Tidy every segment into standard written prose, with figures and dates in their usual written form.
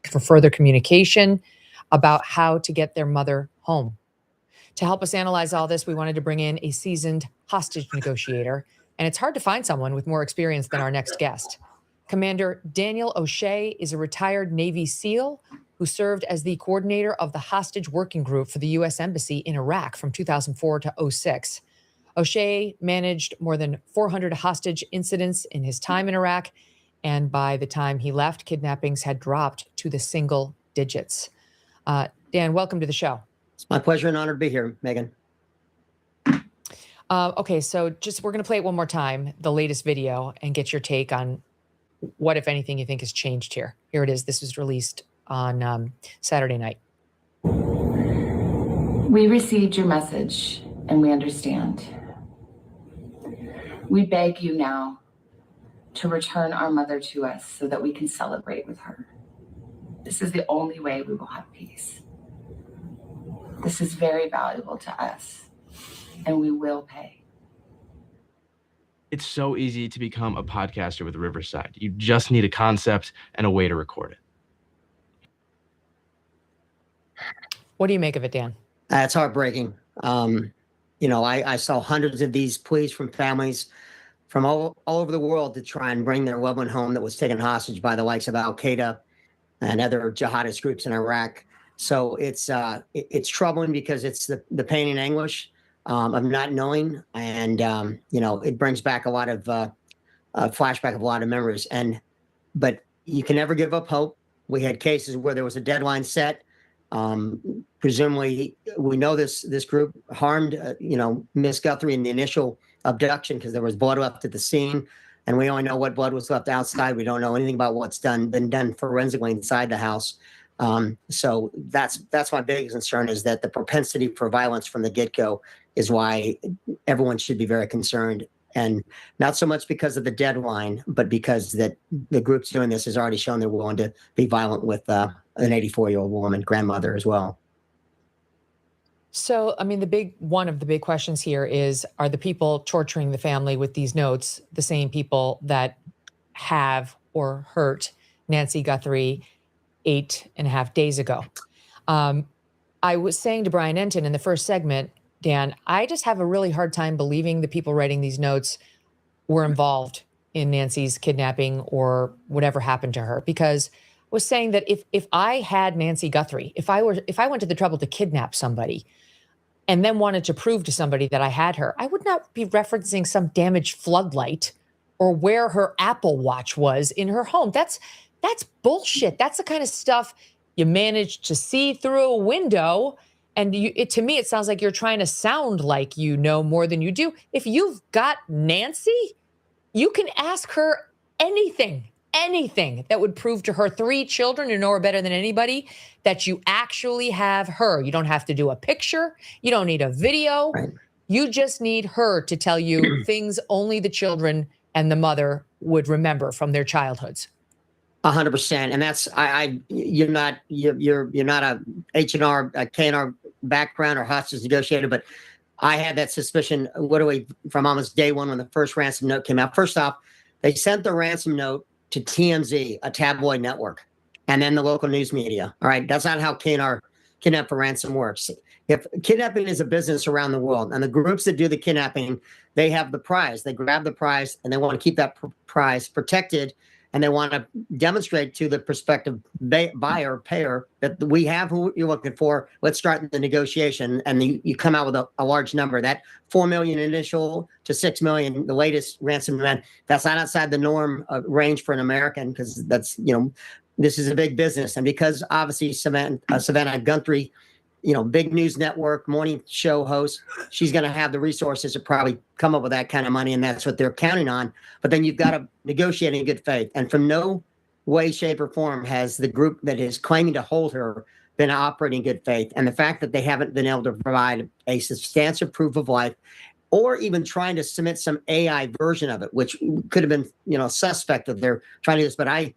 for further communication about how to get their mother home. To help us analyze all this, we wanted to bring in a seasoned hostage negotiator, and it's hard to find someone with more experience than our next guest. Commander Daniel O'Shea is a retired Navy SEAL who served as the coordinator of the hostage working group for the U.S. Embassy in Iraq from 2004 to 2006. O'Shea managed more than 400 hostage incidents in his time in Iraq, and by the time he left, kidnappings had dropped to the single digits. Dan, welcome to the show. It's my pleasure and honor to be here, Megan. Okay, so we're going to play it one more time, the latest video, and get your take on what, if anything, you think has changed here. Here it is. This was released on Saturday night. We received your message, and we understand. We beg you now to return our mother to us so that we can celebrate with her. This is the only way we will have peace. This is very valuable to us, and we will pay. It's so easy to become a podcaster with Riverside. You just need a concept and a way to record it. What do you make of it, Dan? It's heartbreaking. I saw hundreds of these pleas from families from all over the world to try and bring their loved one home that was taken hostage by the likes of Al-Qaeda and other jihadist groups in Iraq. So it's troubling because it's the pain and anguish of not knowing, and it brings back a lot of flashback of a lot of memories. But you can never give up hope. We had cases where there was a deadline set. Presumably, we know this group harmed Miss Guthrie in the initial abduction because there was blood left at the scene, and we only know what blood was left outside. We don't know anything about what's been done forensically inside the house. So that's my biggest concern, is that the propensity for violence from the get-go is why everyone should be very concerned, and not so much because of the deadline, but because that the group's doing this has already shown they're willing to be violent with an 84-year-old woman, grandmother as well. So, I mean, one of the big questions here is, are the people torturing the family with these notes the same people that have or hurt Nacy Guthrie 8.5 days ago? I was saying to Brian Enton in the first segment, Dan, I just have a really hard time believing the people writing these notes were involved in Nacy's kidnapping or whatever happened to her, because I was saying that if I had Nacy Guthrie, if I went to the trouble to kidnap somebody and then wanted to prove to somebody that I had her, I would not be referencing some damaged floodlight or where her Apple Watch was in her home. That's bullshit. That's the kind of stuff you manage to see through a window. And to me, it sounds like you're trying to sound like you know more than you do. If you've got Nacy, you can ask her anything that would prove to her 3 children, who know her better than anybody, that you actually have her. You don't have to do a picture. You don't need a video. Right. You just need her to tell you things only the children and the mother would remember from their childhoods. 100%, and that's you're not a H&R, a K&R background or hostage negotiator, but I had that suspicion literally from almost day one when the first ransom note came out. First off, they sent the ransom note to TMZ, a tabloid network, and then the local news media. All right, that's not how K&R Kidnap for Ransom works. If kidnapping is a business around the world, and the groups that do the kidnapping, they have the prize. They grab the prize, and they want to keep that prize protected. And they want to demonstrate to the prospective buyer, payer, that we have who you're looking for. Let's start the negotiation. And you come out with a large number. That $4 million initial to $6 million, the latest ransom demand, that's not outside the norm range for an American, because that's, this is a big business. And because obviously Savannah Guthrie, big news network, morning show host, she's going to have the resources to probably come up with that kind of money, and that's what they're counting on. But then you've got to negotiate in good faith. And from no way, shape, or form has the group that is claiming to hold her been operating in good faith. And the fact that they haven't been able to provide a substantial proof of life, or even trying to submit some AI version of it, which could have been, suspect that they're trying to do this. But I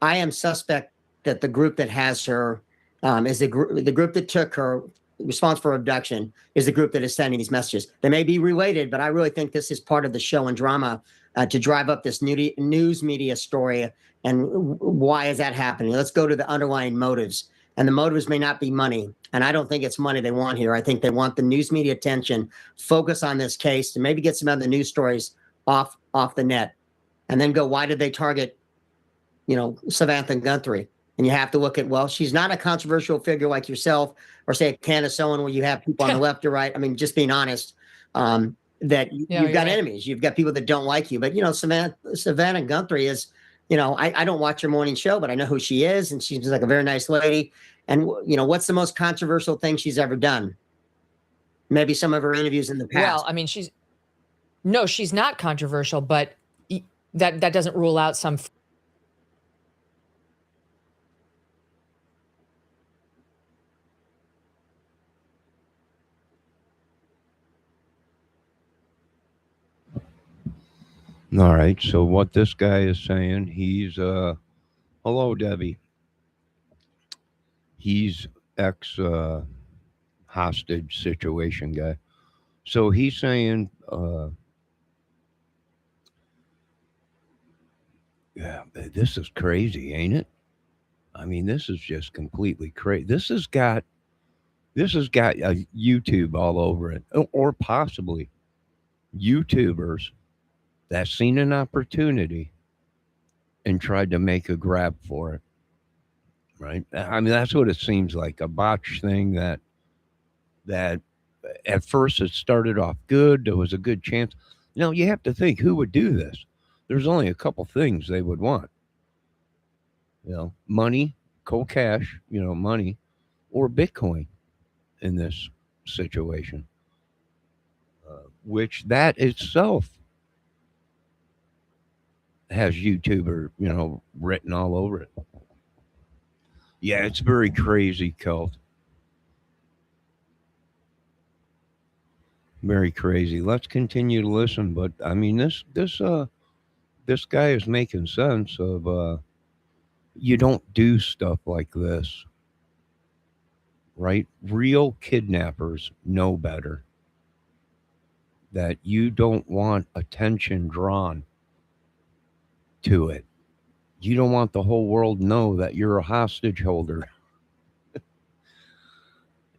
am suspect that the group that has her is the group that took her response for abduction is the group that is sending these messages. They may be related, but I really think this is part of the show and drama to drive up this news media story And why is that happening? Let's go to the underlying motives. And the motives may not be money. And I don't think it's money they want here. I think they want the news media attention, focus on this case, to maybe get some other news stories off the net. And then go, why did they target, Samantha Guthrie? And you have to look at, well, she's not a controversial figure like yourself, or say Candace Owen, where you have people on the left or right. I mean, just being honest, that you've got right. enemies. You've got people that don't like you. But, Savannah Guthrie is, I don't watch her morning show, but I know who she is. And she's like a very nice lady. And, what's the most controversial thing she's ever done? Maybe some of her interviews in the past. Well, I mean, she's not controversial, but that doesn't rule out some. All right. So what this guy is saying, he's hello, Debbie. He's ex hostage situation guy. So he's saying, yeah, this is crazy, ain't it? I mean, this is just completely crazy. This has got a YouTube all over it, or possibly YouTubers that seen an opportunity and tried to make a grab for it. Right? I mean, that's what it seems like, a botch thing that at first it started off good. There was a good chance. You have to think, who would do this? There's only a couple things they would want. Money, cold cash, money, or Bitcoin in this situation, which that itself has YouTuber, written all over it. Yeah, it's very crazy, Cult. Very crazy. Let's continue to listen, but I mean, this guy is making sense of you don't do stuff like this, right? Real kidnappers know better, that you don't want attention drawn to it. You don't want the whole world to know that you're a hostage holder.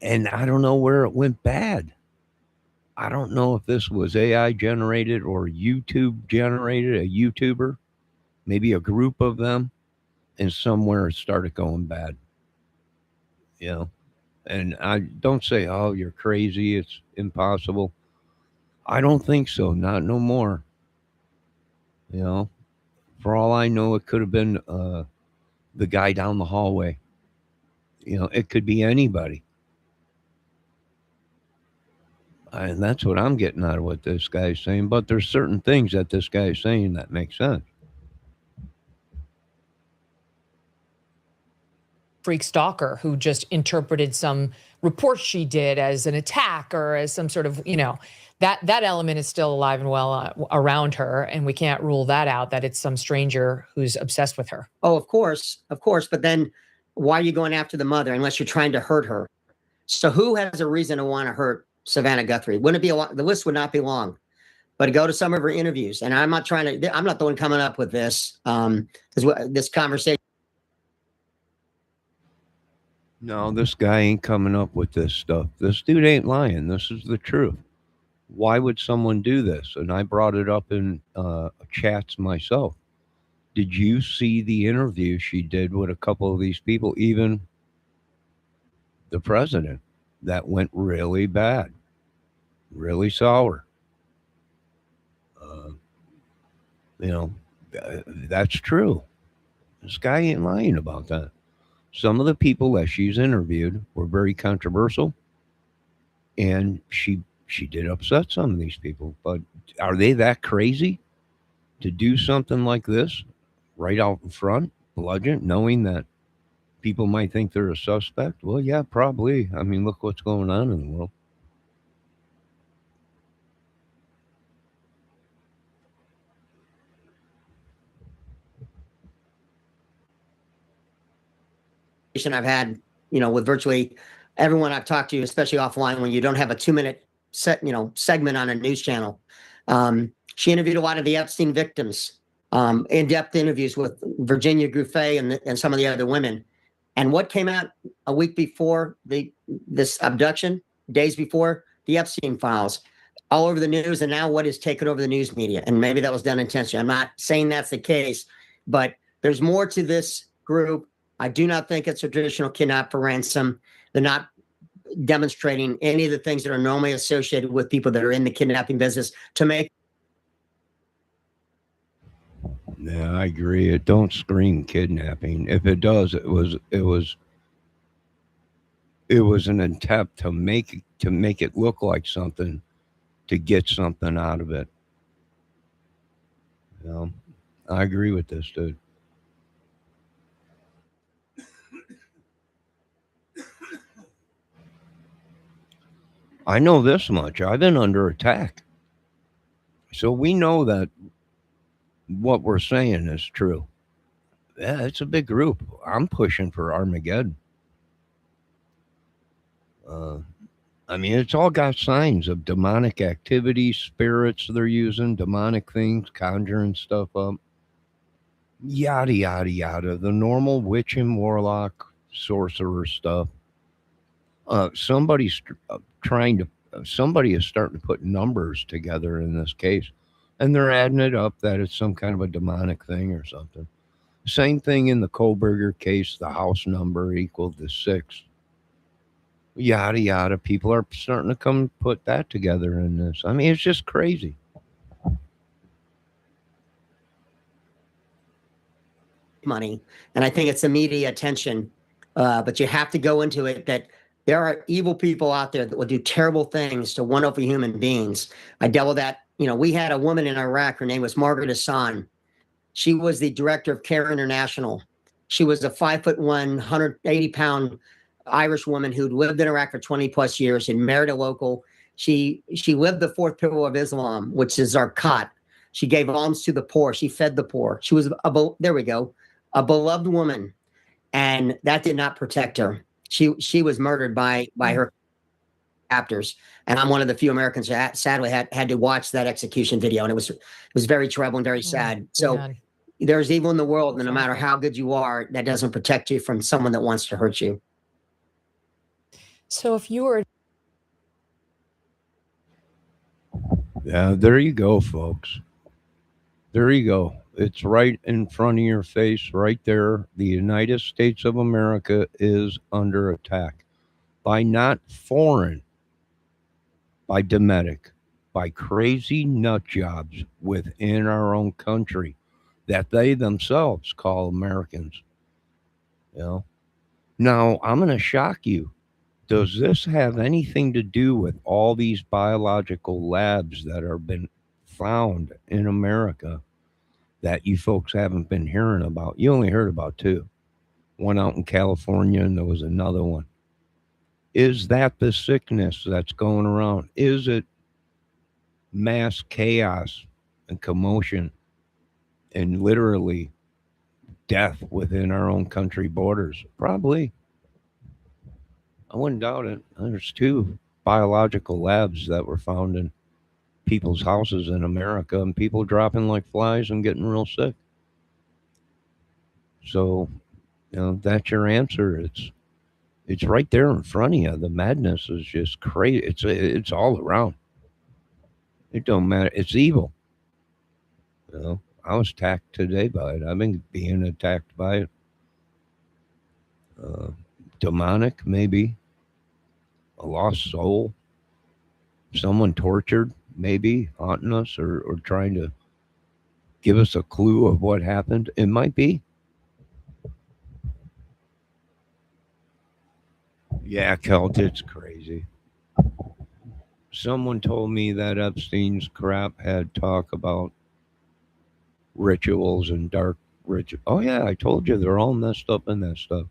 And I don't know where it went bad. I don't know if this was AI generated or YouTube generated, a YouTuber, maybe a group of them, and somewhere it started going bad. And I don't say, oh, you're crazy, it's impossible. I don't think so, not no more. For all I know, it could have been the guy down the hallway. It could be anybody. And that's what I'm getting out of what this guy's saying. But there's certain things that this guy is saying that make sense. Freak stalker who just interpreted some report she did as an attack or as some sort of, that element is still alive and well around her. And we can't rule that out, that it's some stranger who's obsessed with her. Oh, of course. But then why are you going after the mother unless you're trying to hurt her? So who has a reason to want to hurt Savannah Guthrie? Wouldn't it be the list would not be long, but go to some of her interviews. And I'm not the one coming up with this, because this conversation. No, this guy ain't coming up with this stuff. This dude ain't lying. This is the truth. Why would someone do this? And I brought it up in chats myself. Did you see the interview she did with a couple of these people, even the president? That went really bad, really sour. That's true. This guy ain't lying about that. Some of the people that she's interviewed were very controversial, and she did upset some of these people. But are they that crazy to do something like this right out in front, bludgeon, knowing that people might think they're a suspect? Well, yeah, probably. I mean, look what's going on in the world. I've had, with virtually everyone I've talked to, especially offline, when you don't have a 2-minute segment on a news channel. She interviewed a lot of the Epstein victims, in-depth interviews with Virginia Gouffet and some of the other women. And what came out a week before this abduction, days before, the Epstein files, all over the news, and now what is taken over the news media. And maybe that was done intentionally. I'm not saying that's the case, but there's more to this group. I do not think it's a traditional kidnap for ransom. They're not demonstrating any of the things that are normally associated with people that are in the kidnapping business to make. Yeah, I agree. It don't scream kidnapping. If it does, it was an attempt to make it look like something, to get something out of it. You know, I agree with this, dude. I know this much. I've been under attack. So we know that what we're saying is true. Yeah, it's a big group. I'm pushing for Armageddon. I mean, it's all got signs of demonic activity, spirits they're using, demonic things, conjuring stuff up. Yada, yada, yada. The normal witch and warlock, sorcerer stuff. Somebody's somebody is starting to put numbers together in this case, and they're adding it up that it's some kind of a demonic thing or something. Same thing in the Koberger case, the house number equaled to 6. Yada, yada. People are starting to come put that together in this. I mean, it's just crazy. Money, and I think it's the media attention, but you have to go into it that there are evil people out there that will do terrible things to wonderful human beings. I dealt with that. We had a woman in Iraq. Her name was Margaret Hassan. She was the director of Care International. She was a 5'1", 180-pound Irish woman who'd lived in Iraq for 20 plus years and married a local. She lived the fourth pillar of Islam, which is zakat. She gave alms to the poor. She fed the poor. She was a beloved woman, and that did not protect her. She was murdered by her captors, and I'm one of the few Americans that sadly had to watch that execution video, and it was very troubling, very sad. So Man. there's evil in the world, and no matter how good you are, that doesn't protect you from someone that wants to hurt you. So if you were Yeah, there you go, folks. There you go. It's right in front of your face, right there. The United States of America is under attack by not foreign, by Dometic, by crazy nut jobs within our own country that they themselves call Americans. You know? Now, I'm going to shock you. Does this have anything to do with all these biological labs that have been found in America that you folks haven't been hearing about? You only heard about 2. One out in California, and there was another one. Is that the sickness that's going around? Is it mass chaos and commotion and literally death within our own country borders? Probably. I wouldn't doubt it. There's 2 biological labs that were found in people's houses in America, and people dropping like flies and getting real sick. So, that's your answer. It's right there in front of you. The madness is just crazy. It's all around. It don't matter. It's evil. I was attacked today by it. I've been being attacked by it. Demonic, maybe. A lost soul. Someone tortured, maybe, haunting us or trying to give us a clue of what happened. It might be. Yeah, Celt, it's crazy. Someone told me that Epstein's crap had talk about rituals and dark rituals. Oh yeah, I told you they're all messed up in that stuff.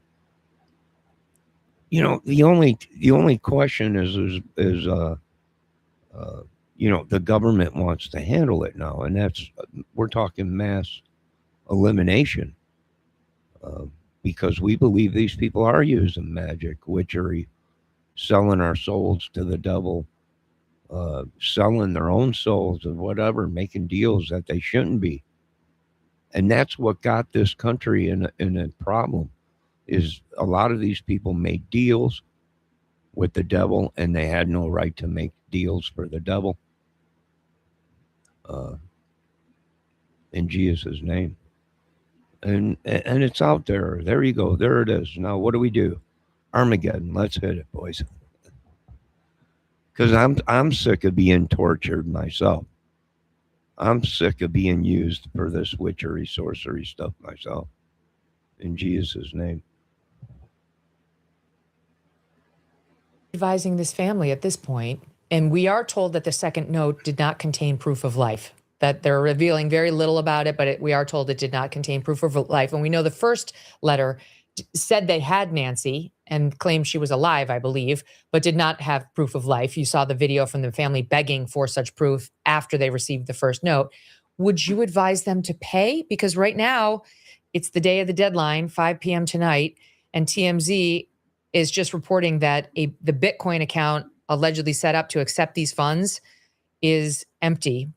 The only question is the government wants to handle it now, and that's we're talking mass elimination, because we believe these people are using magic, witchery, selling our souls to the devil, selling their own souls and whatever, making deals that they shouldn't be. And that's what got this country in a problem, is a lot of these people made deals with the devil, and they had no right to make deals for the devil. In Jesus' name. And it's out there. There you go. There it is. Now what do we do? Armageddon. Let's hit it, boys. Because I'm sick of being tortured myself. I'm sick of being used for this witchery, sorcery stuff myself. In Jesus' name. Advising this family at this point, and we are told that the second note did not contain proof of life, that they're revealing very little about it, but we are told it did not contain proof of life. And we know the first letter said they had Nacy and claimed she was alive, I believe, but did not have proof of life. You saw the video from the family begging for such proof after they received the first note. Would you advise them to pay? Because right now it's the day of the deadline, 5 p.m. tonight, and TMZ is just reporting that the Bitcoin account allegedly set up to accept these funds is empty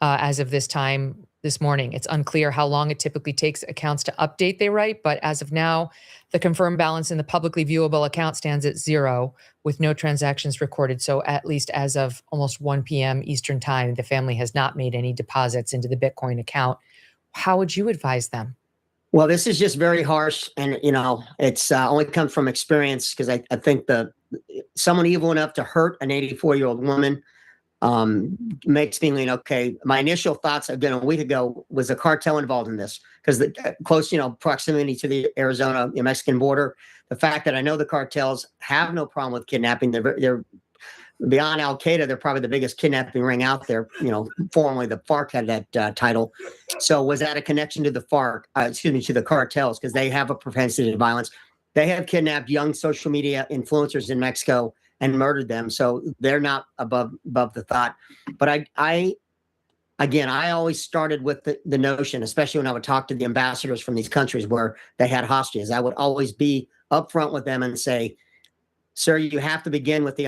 as of this time this morning. It's unclear how long it typically takes accounts to update, they write, but as of now, the confirmed balance in the publicly viewable account stands at 0 with no transactions recorded. So at least as of almost 1 p.m. Eastern time, the family has not made any deposits into the Bitcoin account. How would you advise them? Well, this is just very harsh, and it's only comes from experience, because I think someone evil enough to hurt an 84-year-old woman makes me lean, okay. My initial thoughts again a week ago was a cartel involved in this, because the close proximity to the Arizona Mexican border, the fact that I know the cartels have no problem with kidnapping. They're beyond Al Qaeda, they're probably the biggest kidnapping ring out there. Formerly the FARC had that title. So was that a connection to the FARC? To the cartels, because they have a propensity to violence. They have kidnapped young social media influencers in Mexico and murdered them. So they're not above the thought. But I always started with the notion, especially when I would talk to the ambassadors from these countries where they had hostages, I would always be upfront with them and say, sir, you have to begin with the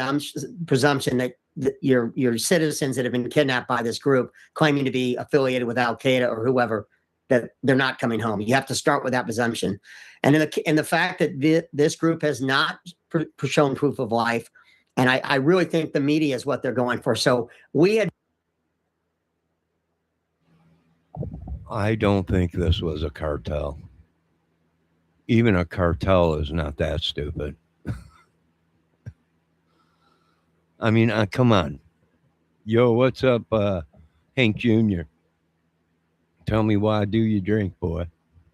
presumption that your citizens that have been kidnapped by this group claiming to be affiliated with Al Qaeda or whoever, that they're not coming home. You have to start with that presumption. And in the fact that this group has not shown proof of life, and I really think the media is what they're going for. So I don't think this was a cartel. Even a cartel is not that stupid. I mean, come on. Yo, what's up, Hank Jr.? Tell me why do you drink, boy?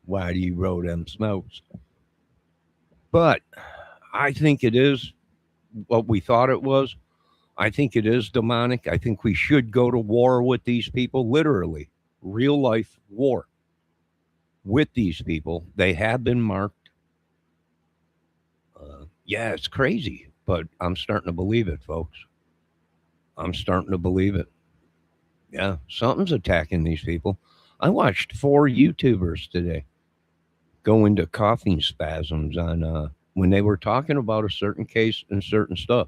Why do you roll them smokes? But I think it is what we thought it was. I think it is demonic. I think we should go to war with these people, literally, real life war with these people. They have been marked. Yeah, it's crazy, but I'm starting to believe it, folks. I'm starting to believe it. Yeah, something's attacking these people. I watched 4 YouTubers today go into coughing spasms on when they were talking about a certain case and certain stuff,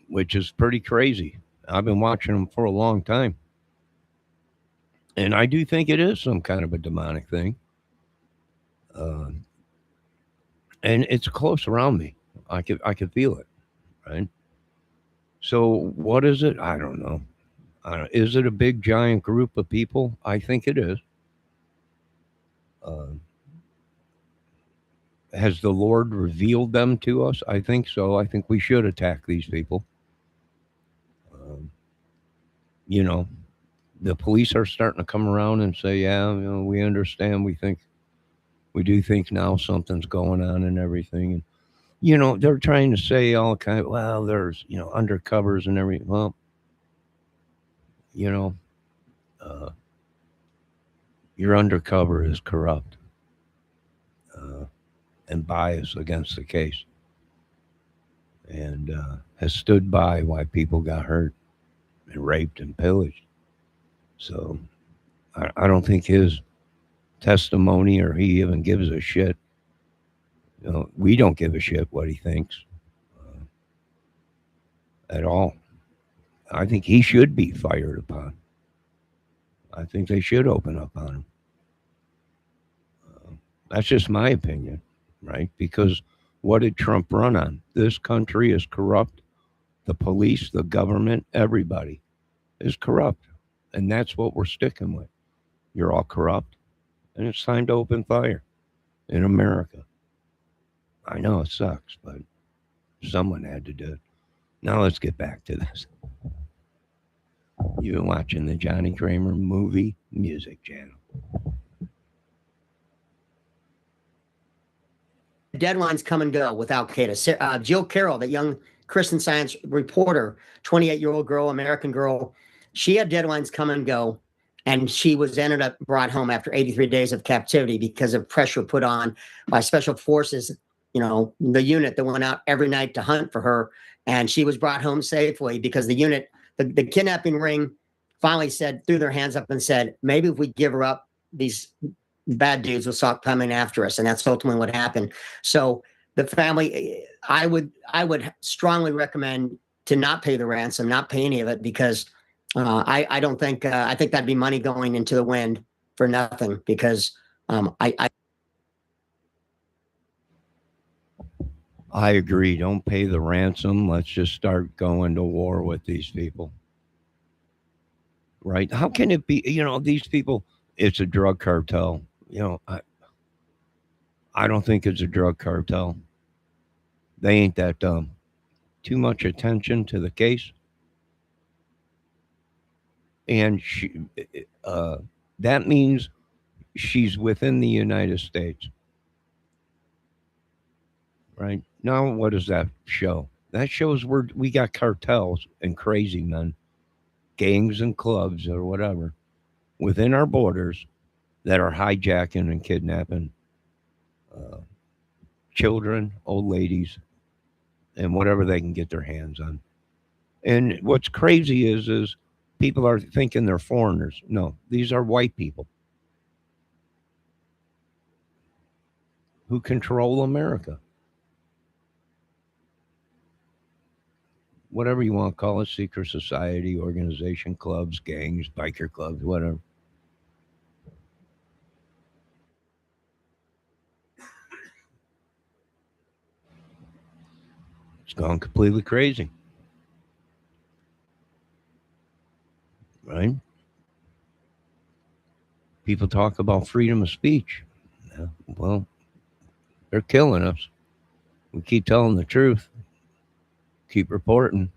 which is pretty crazy. I've been watching them for a long time. And I do think it is some kind of a demonic thing. And it's close around me. I could feel it, right? So what is it? I don't know. Is it a big giant group of people? I think it is. Has the Lord revealed them to us? I think so. I think we should attack these people. The police are starting to come around and say, yeah, we understand. We do think now something's going on and everything. And, they're trying to say all kind of, well, there's, undercovers and everything. Well, your undercover is corrupt and biased against the case, and has stood by why people got hurt and raped and pillaged. So I don't think his testimony, or he even gives a shit. We don't give a shit what he thinks at all. I think he should be fired upon. I think they should open up on him. That's just my opinion, right? Because what did Trump run on? This country is corrupt. The police, the government, everybody is corrupt. And that's what we're sticking with. You're all corrupt. And it's time to open fire in America. I know it sucks, but someone had to do it. Now let's get back to this. You've been watching the Johnny Kramer Movie Music Channel. Deadlines come and go with Al Qaeda. Jill Carroll, that young Christian Science reporter, 28-year-old girl, American girl, she had deadlines come and go, and she was ended up brought home after 83 days of captivity because of pressure put on by special forces, the unit that went out every night to hunt for her, and she was brought home safely because the unit, the kidnapping ring, finally threw their hands up and said, maybe if we give her up, these bad dudes will stop coming after us. And that's ultimately what happened. So the family, I would strongly recommend to not pay the ransom, not pay any of it, because I don't think, I think that'd be money going into the wind for nothing, because I agree. Don't pay the ransom. Let's just start going to war with these people. Right? How can it be, these people, it's a drug cartel. I don't think it's a drug cartel. They ain't that dumb. Too much attention to the case. And that means she's within the United States. Right? Now, what does that show? That shows we got cartels and crazy men, gangs and clubs or whatever, within our borders that are hijacking and kidnapping children, old ladies, and whatever they can get their hands on. And what's crazy is people are thinking they're foreigners. No, these are white people who control America. Whatever you want to call it, secret society, organization, clubs, gangs, biker clubs, whatever. It's gone completely crazy. Right? People talk about freedom of speech. Yeah, well, they're killing us. We keep telling the truth. Keep reporting.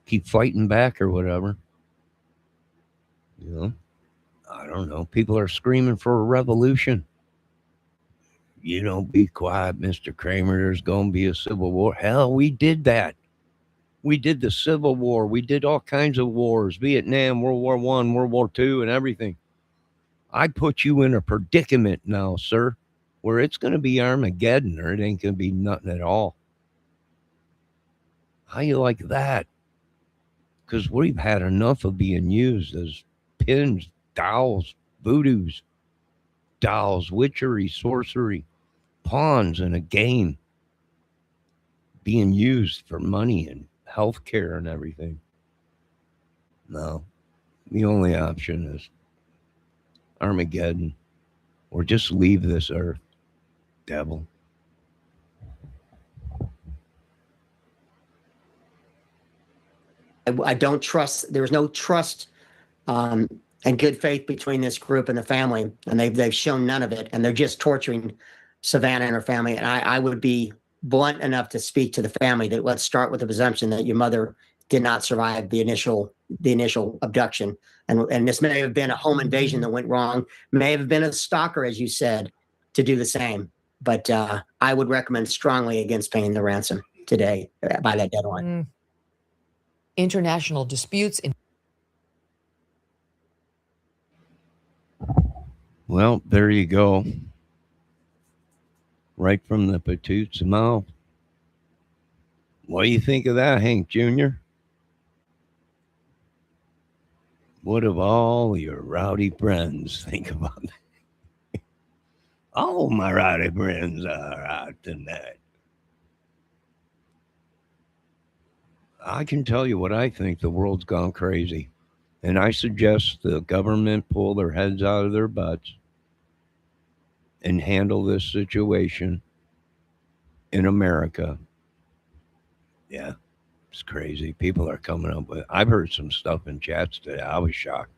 Keep fighting back or whatever. I don't know. People are screaming for a revolution. Be quiet, Mr. Kramer. There's going to be a civil war. Hell, we did that. We did the Civil War. We did all kinds of wars, Vietnam, World War I, World War II, and everything. I put you in a predicament now, sir, where it's going to be Armageddon or it ain't going to be nothing at all. How you like that? Because we've had enough of being used as pins, dolls, voodoos, dolls, witchery, sorcery, pawns in a game, being used for money and health care and everything. No, the only option is Armageddon, or just leave this earth, devil. I don't trust. There's no trust and good faith between this group and the family, and they've shown none of it, and they're just torturing Savannah and her family. And I would be blunt enough to speak to the family that let's start with the presumption that your mother did not survive the initial abduction, and this may have been a home invasion that went wrong, may have been a stalker, as you said, to do the same. But I would recommend strongly against paying the ransom today by that deadline. International disputes. Well, there you go. Right from the Patoot's mouth. What do you think of that, Hank Jr.? What of all your rowdy friends think about that? All my rowdy friends are out tonight. I can tell you what I think. The world's gone crazy. And I suggest the government pull their heads out of their butts and handle this situation in America. Yeah, it's crazy. People are coming up with. I've heard some stuff in chats today. I was shocked.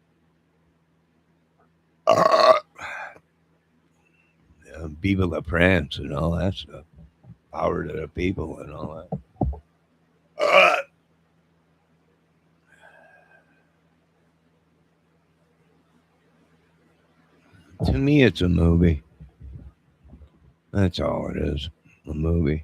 Viva la France and all that stuff. Power to the people and all that. To me, it's a movie. That's all it is. A movie.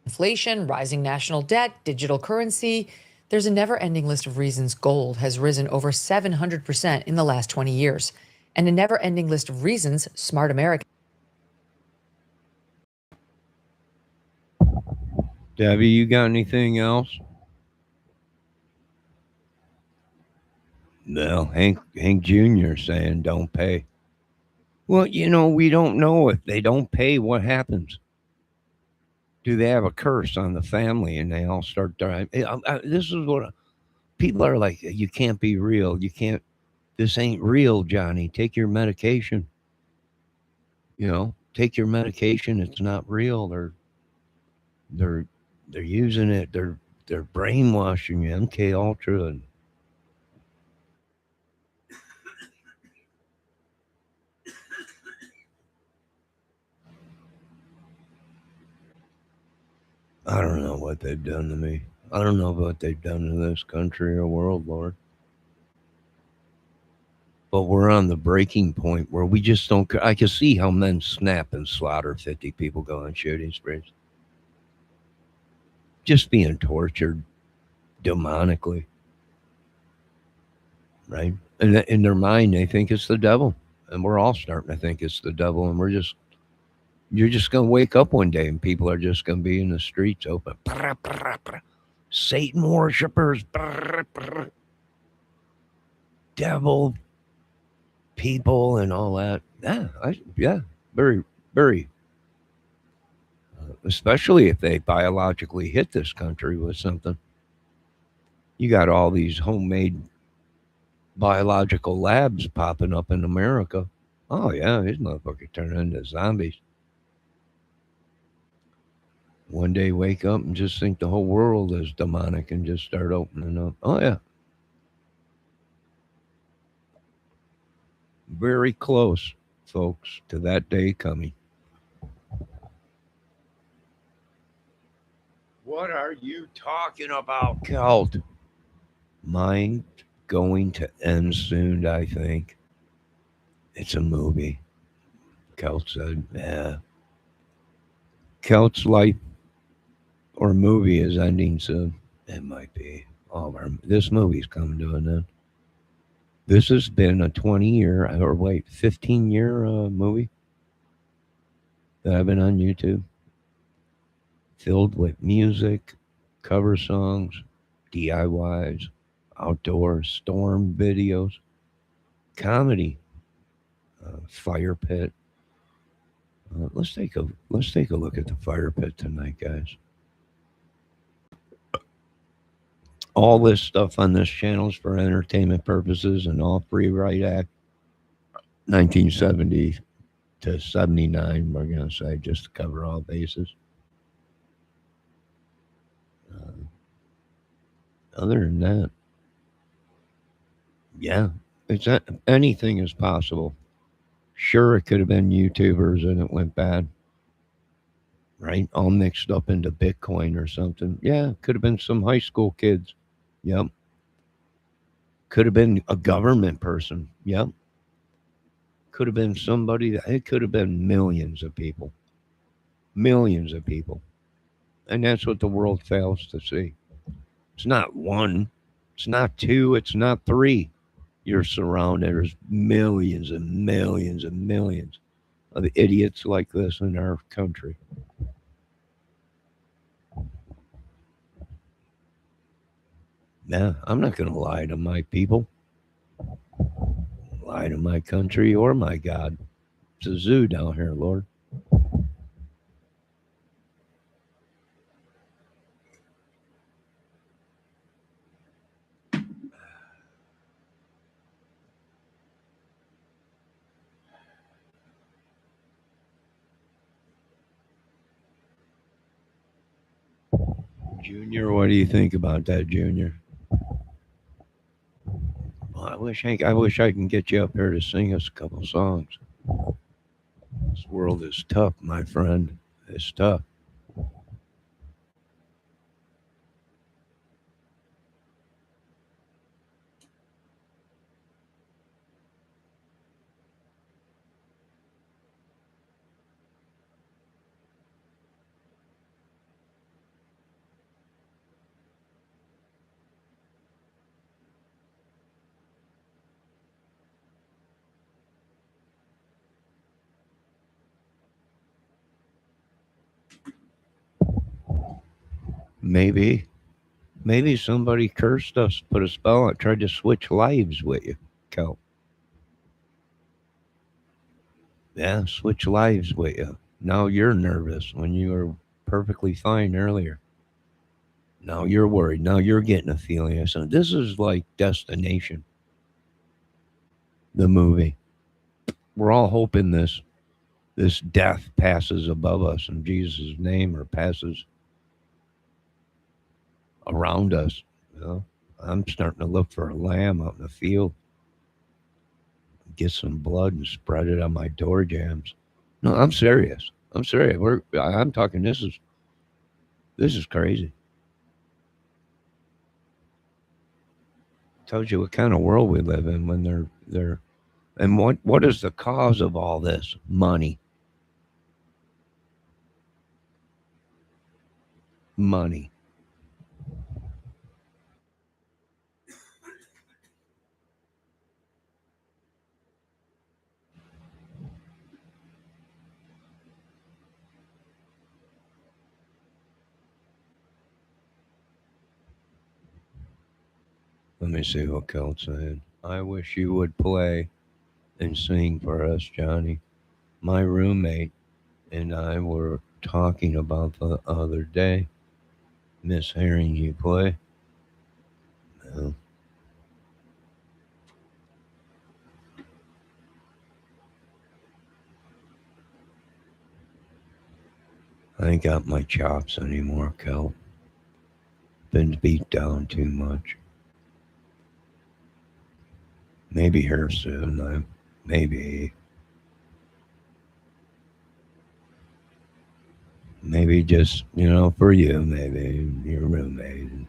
Inflation, rising national debt, digital currency. There's a never ending list of reasons gold has risen over 700% in the last 20 years, and a never ending list of reasons smart Americans. Debbie, you got anything else? No, Hank Jr. saying don't pay. Well, we don't know if they don't pay, what happens. Do they have a curse on the family and they all start dying? This is what people are like. You can't be real. You can't. This ain't real, Johnny. Take your medication. Take your medication. It's not real. They're using it. They're brainwashing you. MK Ultra and I don't know what they've done to me. I don't know what they've done to this country or world, Lord. But we're on the breaking point where we just don't. I can see how men snap and slaughter 50 people, go on shooting sprees. Just being tortured demonically. Right? And in their mind, they think it's the devil. And we're all starting to think it's the devil. And you're just going to wake up one day and people are just going to be in the streets open. Satan worshipers. Devil people and all that. Yeah, very, very. Especially if they biologically hit this country with something. You got all these homemade biological labs popping up in America. Oh yeah, these motherfuckers turn into zombies. One day wake up and just think the whole world is demonic and just start opening up. Oh yeah. Very close, folks, to that day coming. What are you talking about, Celt? Mine going to end soon, I think. It's a movie. Celt said, yeah. Celt's life or movie is ending soon. It might be. This movie's coming to an end. This has been a 15-year movie that I've been on YouTube. Filled with music, cover songs, DIYs, outdoor storm videos, comedy, fire pit. Let's take a look at the fire pit tonight, guys. All this stuff on this channel is for entertainment purposes and all free right act. 1970 to 79, we're going to say, just to cover all bases. Other than that, yeah, anything is possible. Sure, it could have been YouTubers and it went bad, right? All mixed up into Bitcoin or something. Yeah, could have been some high school kids. Yep. Could have been a government person. Yep. Could have been somebody. It could have been millions of people. Millions of people. And that's what the world fails to see. It's not one. It's not two. It's not three. You're surrounded. There's millions and millions and millions of idiots like this in our country. Yeah, I'm not going to lie to my people, lie to my country or my God. It's a zoo down here, Lord. Junior, what do you think about that, Junior? Well, I wish I can get you up here to sing us a couple songs. This world is tough, my friend. It's tough. Maybe somebody cursed us, put a spell on, tried to switch lives with you, Kel. Yeah, switch lives with you. Now you're nervous when you were perfectly fine earlier. Now you're worried. Now you're getting a feeling of something. This is like Destination, the movie. We're all hoping this death passes above us in Jesus' name or passes around us. You know? I'm starting to look for a lamb out in the field. Get some blood and spread it on my door jams. No, I'm serious. I'm serious. I'm talking. This is crazy. Tells you what kind of world we live in when they're and what is the cause of all this? Money. Money. Let me see what Kelt's saying. I wish you would play and sing for us, Johnny. My roommate and I were talking about the other day. Miss hearing you play. No. I ain't got my chops anymore, Kel. Been beat down too much. Maybe here soon. Maybe just, for you, maybe your roommate and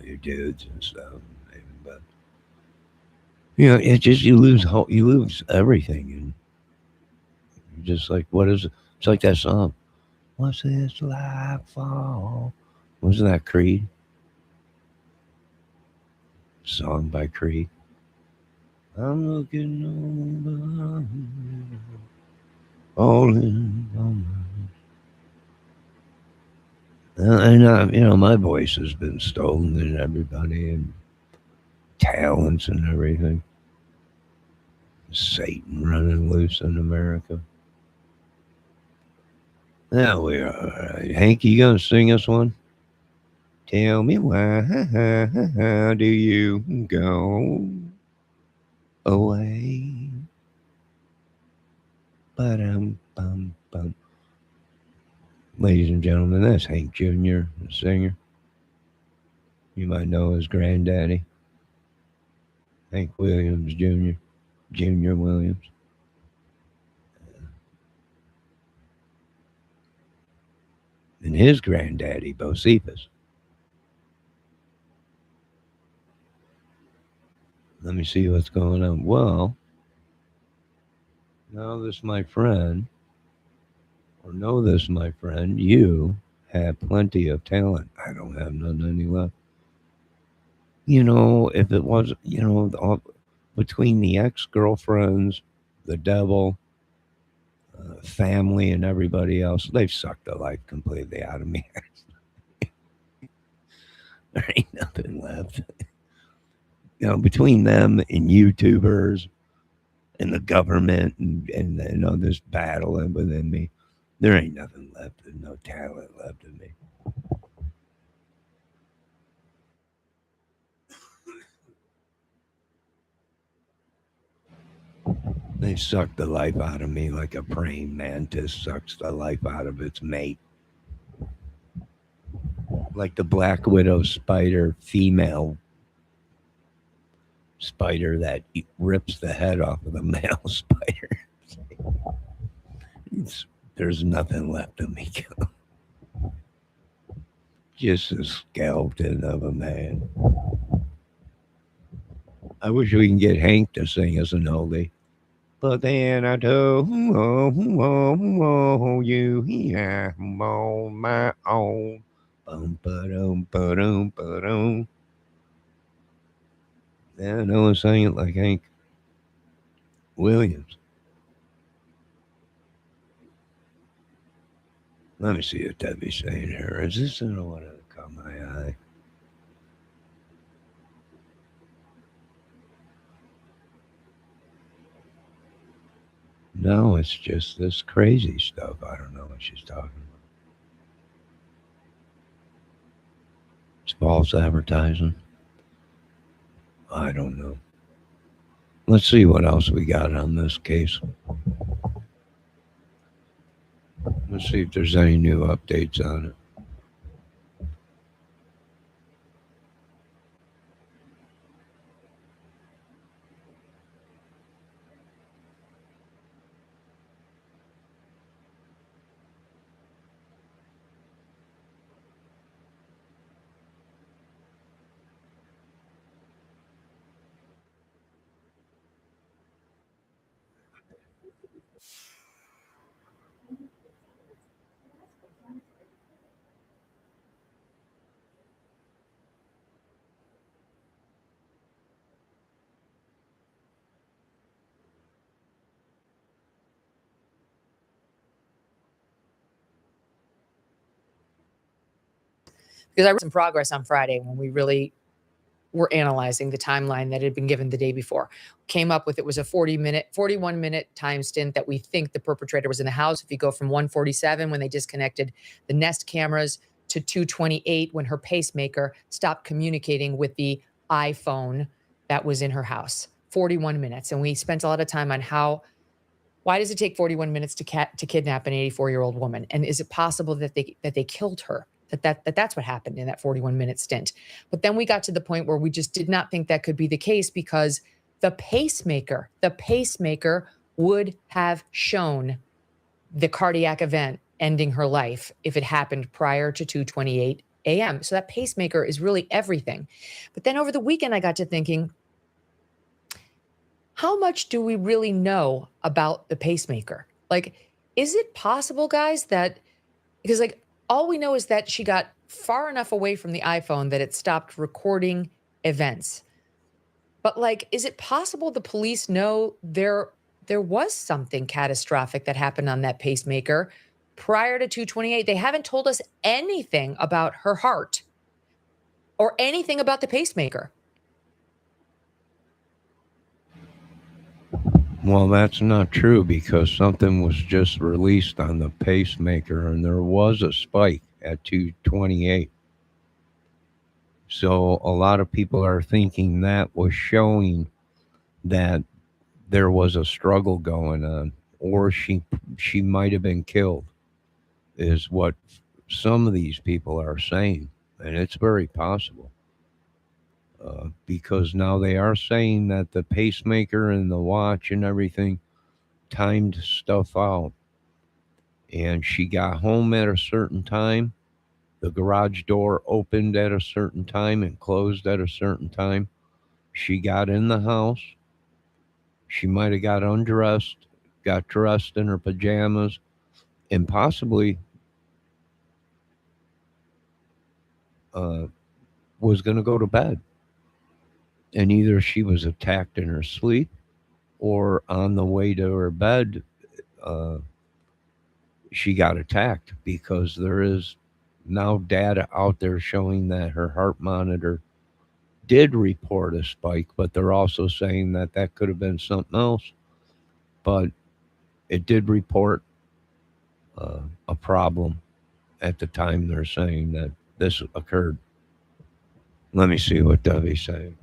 your dudes and stuff. Maybe, but it's just you lose everything, and you're just like, what is it? It's like that song. What's this life for? Wasn't that Creed? Song by Creed. I'm looking over, all in and my voice has been stolen and everybody and talents and everything. Satan running loose in America. Now we are. Hank, you gonna sing us one? Tell me why do you go away? Bum. Ladies and gentlemen, that's Hank Jr., the singer. You might know his granddaddy, Hank Williams Jr., Junior Williams. And his granddaddy, Bocephus. Let me see what's going on. Well, know this, my friend, you have plenty of talent. I don't have none any left. If it was, between the ex-girlfriends, the devil, family, and everybody else, they've sucked the life completely out of me. There ain't nothing left. Between them and YouTubers and the government and this battle within me, there ain't nothing left. There's no talent left in me. They sucked the life out of me like a praying mantis sucks the life out of its mate. like the Black Widow spider, female spider that rips the head off of the male spider. There's nothing left of me. Just a skeleton of a man. I wish we can get Hank to sing as an oldie. But then I do you here on my own. Bum, ba-dum. Yeah, no one sang it like Hank Williams. Let me see what Debbie's saying here. Is this in order to caught my eye? No, it's just this crazy stuff. I don't know what she's talking about. It's false advertising. I don't know. Let's see what else we got on this case. Let's see if there's any new updates on it. Because I read some progress on Friday when we really were analyzing the timeline that had been given the day before. Came up with it was a 41 minute time stint that we think the perpetrator was in the house. If you go from 1:47 when they disconnected the Nest cameras to 2:28 when her pacemaker stopped communicating with the iPhone that was in her house. 41 minutes. And we spent a lot of time on why does it take 41 minutes to kidnap an 84-year-old woman? And is it possible that they killed her? That's what happened in that 41-minute stint. But then we got to the point where we just did not think that could be the case because the pacemaker would have shown the cardiac event ending her life if it happened prior to 2:28 a.m. So that pacemaker is really everything. But then over the weekend, I got to thinking, how much do we really know about the pacemaker? Like, is it possible, guys, because all we know is that she got far enough away from the iPhone that it stopped recording events. But is it possible the police know there was something catastrophic that happened on that pacemaker prior to 2:28? They haven't told us anything about her heart or anything about the pacemaker. Well, that's not true because something was just released on the pacemaker and there was a spike at 2:28. So a lot of people are thinking that was showing that there was a struggle going on or she might have been killed is what some of these people are saying. And it's very possible. Because now they are saying that the pacemaker and the watch and everything timed stuff out. And she got home at a certain time. The garage door opened at a certain time and closed at a certain time. She got in the house. She might have got undressed, got dressed in her pajamas, and possibly was going to go to bed. And either she was attacked in her sleep or on the way to her bed, she got attacked because there is now data out there showing that her heart monitor did report a spike, but they're also saying that could have been something else. But it did report a problem at the time they're saying that this occurred. Let me see what Debbie's saying.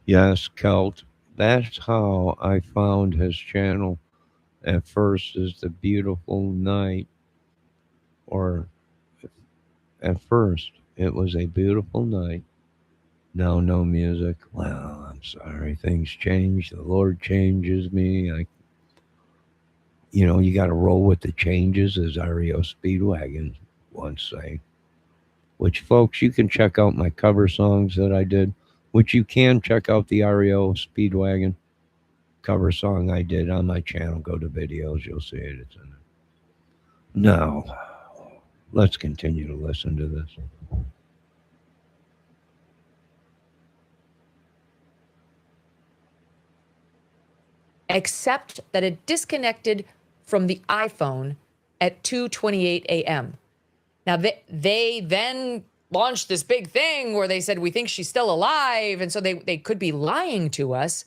Yes, Celt. That's how I found his channel at first is the beautiful night or at first It was a beautiful night. Now no music. Well, I'm sorry. Things change. The Lord changes me. You got to roll with the changes, as REO Speedwagon once sang. Which, folks, you can check out my cover songs that I did. Which you can check out the REO Speedwagon cover song I did on my channel. Go to videos. You'll see it. It's in it. Now, let's continue to listen to this. Except that it disconnected from the iPhone at 2:28 a.m. Now, they then launched this big thing where they said, we think she's still alive. And so they could be lying to us.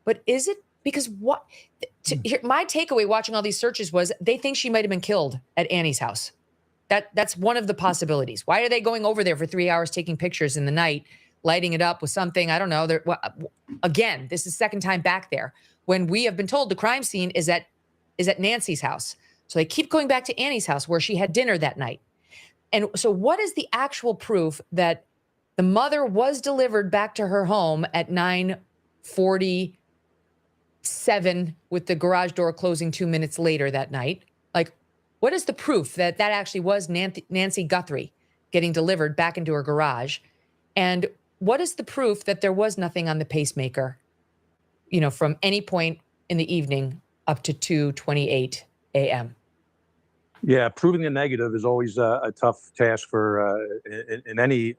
But is it because my takeaway watching all these searches was they think she might have been killed at Annie's house. That's one of the possibilities. Why are they going over there for 3 hours taking pictures in the night, lighting it up with something? I don't know. Again, this is second time back there when we have been told the crime scene is at Nancy's house. So they keep going back to Annie's house where she had dinner that night. And so what is the actual proof that the mother was delivered back to her home at 9:47 with the garage door closing 2 minutes later that night? Like, what is the proof that that actually was Nacy Guthrie getting delivered back into her garage? And what is the proof that there was nothing on the pacemaker, from any point in the evening up to 2:28 a.m.? Yeah, proving the negative is always a tough task for in any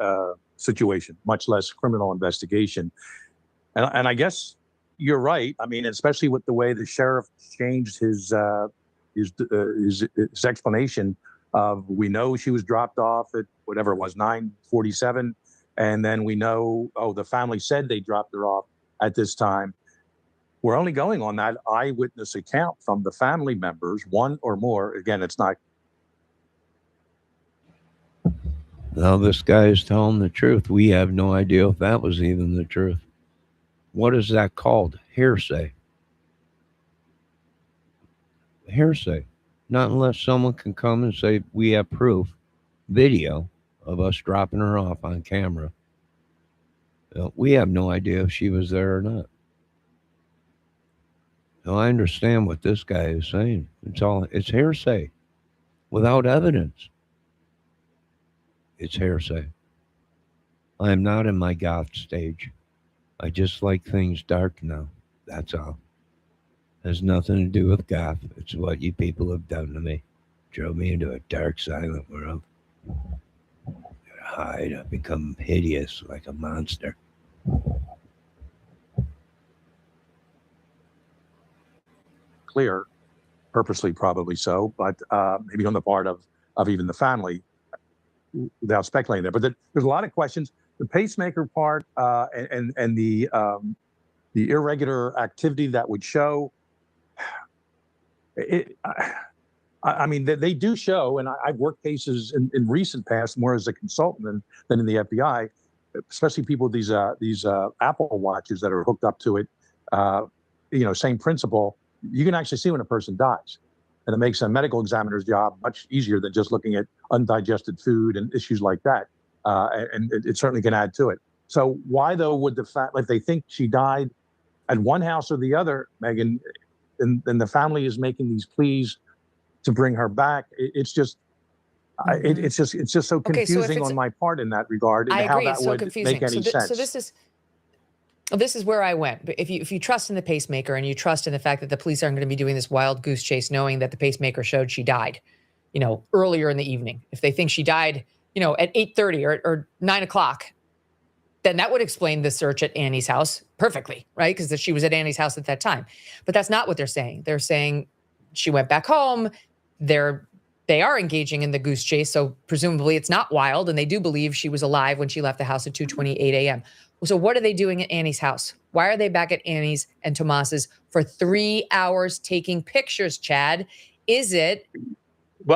situation, much less criminal investigation. And I guess you're right. I mean, especially with the way the sheriff changed his explanation of, we know she was dropped off at whatever it was, 9:47, and then we know, the family said they dropped her off at this time. We're only going on that eyewitness account from the family members, one or more. Again, it's not. Now this guy is telling the truth. We have no idea if that was even the truth. What is that called? Hearsay. Hearsay. Not unless someone can come and say, we have proof, video of us dropping her off on camera. We have no idea if she was there or not. Now, I understand what this guy is saying. It's hearsay without evidence. It's hearsay. I am not in my goth stage. I just like things dark now. That's all. Has nothing to do with goth. It's what you people have done to me. Drove me into a dark, silent world. I hide. I become hideous like a monster. Clear, purposely probably so, but maybe on the part of even the family, without speculating there. But there's a lot of questions. The pacemaker part and the irregular activity that would show. I mean, they do show, and I've worked cases in recent past more as a consultant than in the FBI, especially people with these Apple watches that are hooked up to it. Same principle. You can actually see when a person dies, and it makes a medical examiner's job much easier than just looking at undigested food and issues like that. And it certainly can add to it. So why, though, would the fact, if they think she died at one house or the other, Megan, and the family is making these pleas to bring her back, it's just so confusing on my part in that regard, and how that would make any sense. So this is where I went. If you trust in the pacemaker and you trust in the fact that the police aren't going to be doing this wild goose chase, knowing that the pacemaker showed she died, earlier in the evening. If they think she died, at 8:30 or 9 o'clock, then that would explain the search at Annie's house perfectly, right? Because she was at Annie's house at that time. But that's not what they're saying. They're saying she went back home. They are engaging in the goose chase, so presumably it's not wild, and they do believe she was alive when she left the house at 2:28 a.m. So what are they doing at Annie's house? Why are they back at Annie's and Tomas's for 3 hours taking pictures, Chad? Is it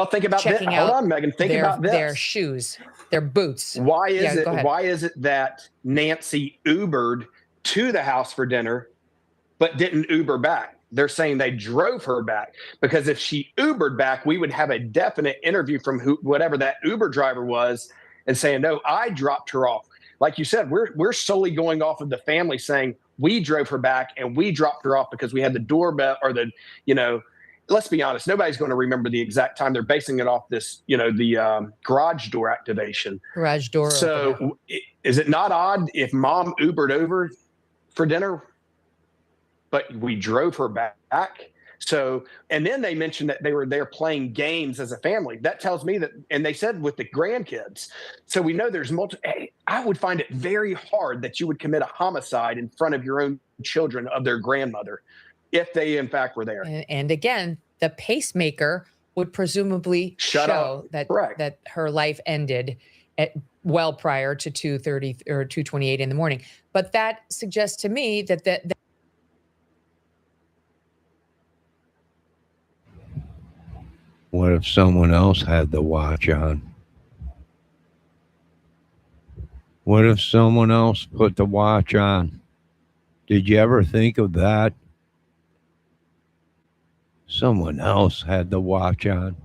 think about this. Hold on, Megan. Think about this. Their shoes, their boots. Why is it that Nacy Ubered to the house for dinner, but didn't Uber back? They're saying they drove her back, because if she Ubered back, we would have a definite interview from whatever that Uber driver was, and saying, no, I dropped her off. Like you said, we're solely going off of the family saying we drove her back and we dropped her off because we had the doorbell or let's be honest, nobody's going to remember the exact time. They're basing it off this, the garage door activation. Garage door opener. So is it not odd if mom Ubered over for dinner, but we drove her back? So, and then they mentioned that they were there playing games as a family. That tells me that, and they said with the grandkids. So we know there's multiple. I would find it very hard that you would commit a homicide in front of your own children of their grandmother if they in fact were there. And again, the pacemaker would presumably show that her life ended well prior to 2:30 or 2:28 in the morning. But that suggests to me that What if someone else had the watch on? What if someone else put the watch on? Did you ever think of that? Someone else had the watch on.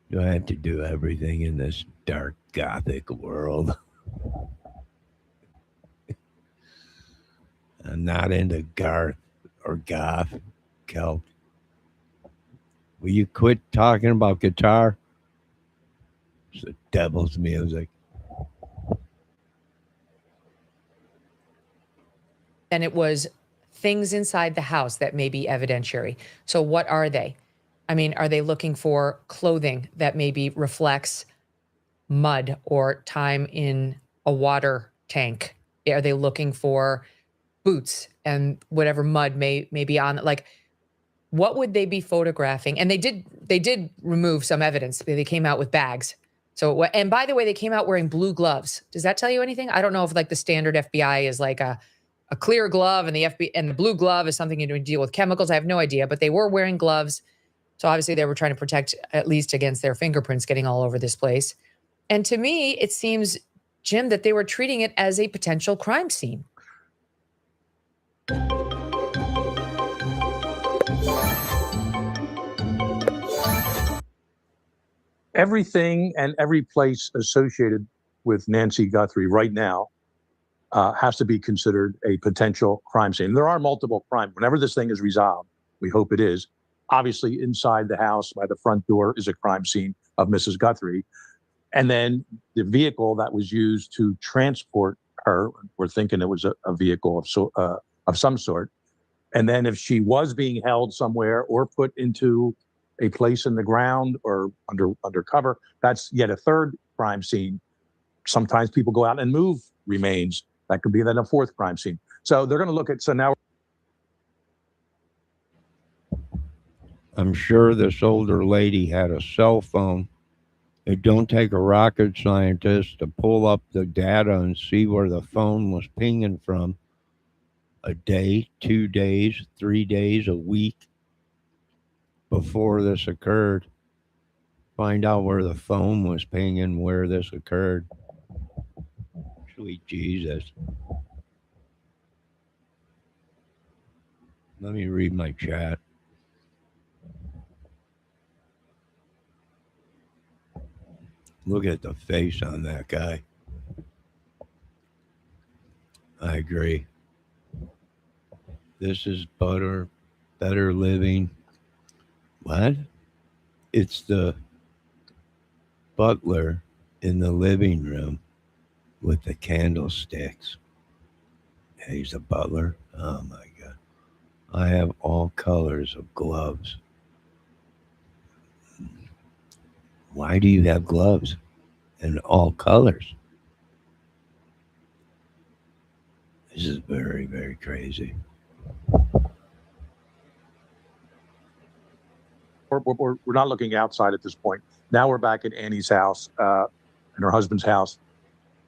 Do I have to do everything in this dark gothic world? I'm not into Garth or goth, Kelp. Will you quit talking about guitar? It's the devil's music. then it was things inside the house that may be evidentiary. So what are they? I mean, are they looking for clothing that maybe reflects mud or time in a water tank? Are they looking for boots and whatever mud may be on it? Like, what would they be photographing? And they did remove some evidence. They came out with bags. So, and by the way, they came out wearing blue gloves. Does that tell you anything? I don't know if like the standard FBI is like a clear glove and the blue glove is something you deal with chemicals. I have no idea, but they were wearing gloves. So obviously they were trying to protect at least against their fingerprints getting all over this place. And to me, it seems, Jim, that they were treating it as a potential crime scene. Everything and every place associated with Nacy Guthrie right now has to be considered a potential crime scene. There are multiple crimes. Whenever this thing is resolved, we hope it is. Obviously, inside the house by the front door is a crime scene of Mrs. Guthrie. And then the vehicle that was used to transport her, we're thinking it was a vehicle of some sort. And then if she was being held somewhere or put into a place in the ground or under cover, that's yet a third crime scene. Sometimes people go out and move remains. That could be then a fourth crime scene. So they're going to look at, so now. I'm sure this older lady had a cell phone. It don't take a rocket scientist to pull up the data and see where the phone was pinging from. A day, 2 days, 3 days, a week before this occurred. Find out where the phone was pinging, where this occurred. Sweet Jesus. Let me read my chat. Look at the face on that guy. I agree. This is better living. What? It's the butler in the living room with the candlesticks. He's a butler. Oh my God. I have all colors of gloves. Why do you have gloves in all colors? This is very, very crazy. We're not looking outside at this point. Now we're back at Annie's house and her husband's house.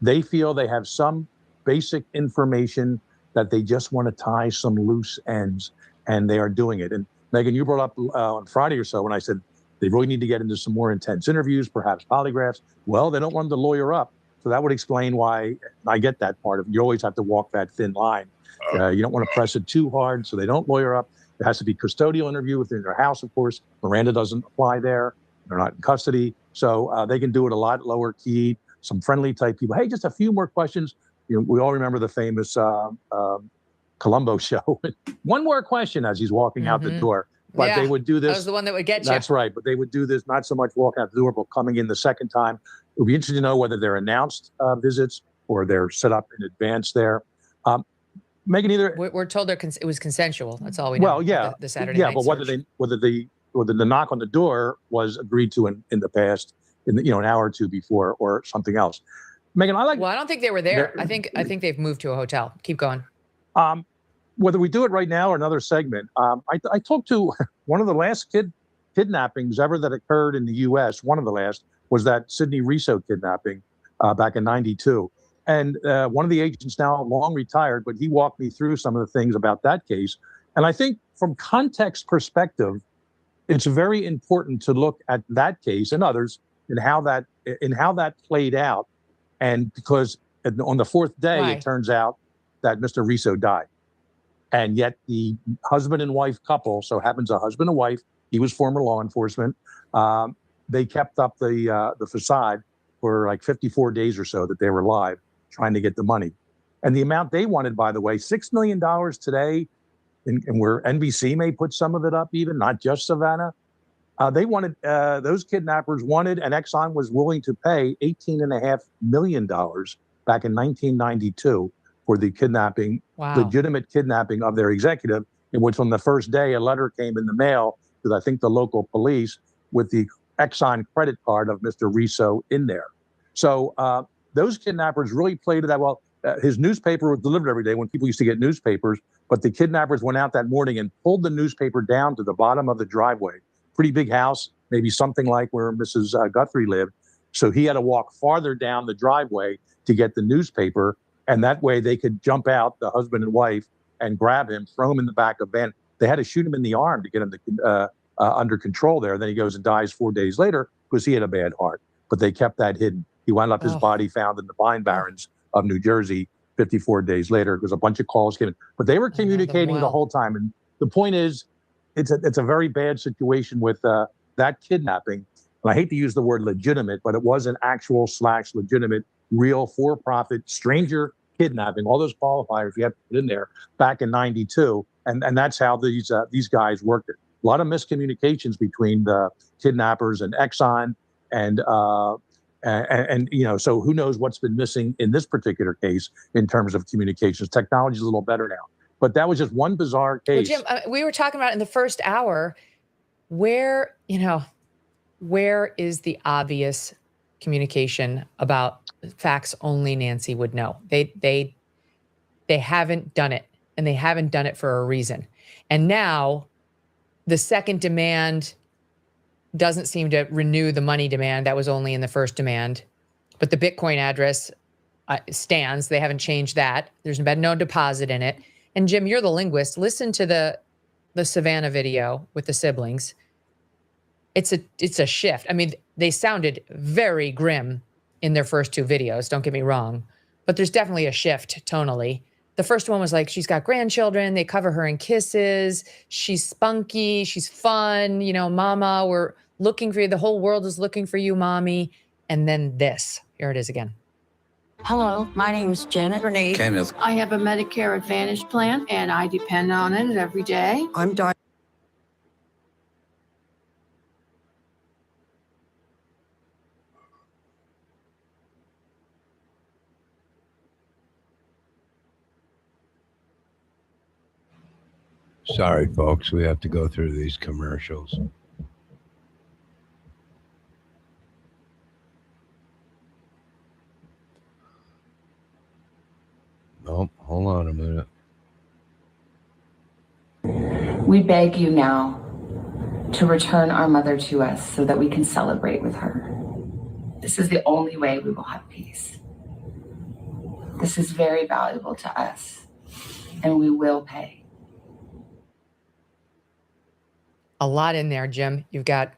They feel they have some basic information that they just want to tie some loose ends, and they are doing it. And Megan, you brought up on Friday or so when I said they really need to get into some more intense interviews, perhaps polygraphs. Well, they don't want to lawyer up. So that would explain why I get that part of it. You always have to walk that thin line. You don't want to press it too hard, so they don't lawyer up. It has to be custodial interview within their house, of course. Miranda doesn't apply there. They're not in custody. So they can do it a lot lower key, some friendly type people. Hey, just a few more questions. We all remember the famous Columbo show. One more question as he's walking out the door. But Yeah, they would do this. That was the one that would get you. That's right. But they would do this not so much walking out the door, but coming in the second time. It would be interesting to know whether they're announced visits or they're set up in advance there. Megan, either we're told it was consensual. That's all we know. well, yeah, the Saturday yeah, night but search. whether the knock on the door was agreed to in the past, in the, an hour or two before, or something else. Megan, Well, I don't think they were there. I think they've moved to a hotel. Keep going. Whether we do it right now or another segment, I talked to one of the last kidnappings ever that occurred in the U.S. One of the last was that Sidney Riso kidnapping back in '92. And one of the agents now long retired, but he walked me through some of the things about that case. And I think from context perspective, it's very important to look at that case and others and how that played out. And because on the fourth day, it turns out that Mr. Riso died. And yet the husband and wife couple, so happens a husband and wife, he was former law enforcement, they kept up the facade for like 54 days or so that they were live trying to get the money. And the amount they wanted, by the way, $6 million today, and where NBC may put some of it up even, not just Savannah. They wanted, those kidnappers wanted, and Exxon was willing to pay $18.5 million back in 1992 for the kidnapping, legitimate kidnapping of their executive, in which on the first day, a letter came in the mail to, I think, the local police with the Exxon credit card of Mr. Riso in there. So those kidnappers really played to that. Well, his newspaper was delivered every day when people used to get newspapers, but the kidnappers went out that morning and pulled the newspaper down to the bottom of the driveway. Pretty big house, maybe something like where Mrs. Guthrie lived. So he had to walk farther down the driveway to get the newspaper. And that way they could jump out, the husband and wife, and grab him, throw him in the back of a van. They had to shoot him in the arm to get him under control there. Then he goes and dies 4 days later because he had a bad heart. But they kept that hidden. He wound up his body found in the Pine Barrens of New Jersey 54 days later because a bunch of calls came in. But they were communicating the whole time. And the point is, it's a very bad situation with that kidnapping. And I hate to use the word legitimate, but it was an actual / legitimate, real for-profit stranger kidnapping. All those qualifiers you have to put in there back in '92, and that's how these guys worked it. A lot of miscommunications between the kidnappers and Exxon, and so who knows what's been missing in this particular case in terms of communications. Technology is a little better now, but that was just one bizarre case. Well, Jim, we were talking about in the first hour, where is the obvious communication about facts only Nacy would know? They haven't done it, and they haven't done it for a reason. And now the second demand doesn't seem to renew the money demand that was only in the first demand, but the Bitcoin address stands. They haven't changed that. There's been no deposit in it. And Jim, you're the linguist. Listen to the Savannah video with the siblings. It's a shift. I mean, they sounded very grim in their first two videos, don't get me wrong, but there's definitely a shift tonally. The first one was like, she's got grandchildren, they cover her in kisses, she's spunky, she's fun, mama, we're looking for you, the whole world is looking for you, mommy. And then this, here it is again. Hello, my name is Janet Renee. I have a Medicare Advantage plan, and I depend on it every day. I'm diagnosed. Sorry, folks, we have to go through these commercials. Nope, hold on a minute. We beg you now to return our mother to us so that we can celebrate with her. This is the only way we will have peace. This is very valuable to us, and we will pay. A lot in there, Jim. You've got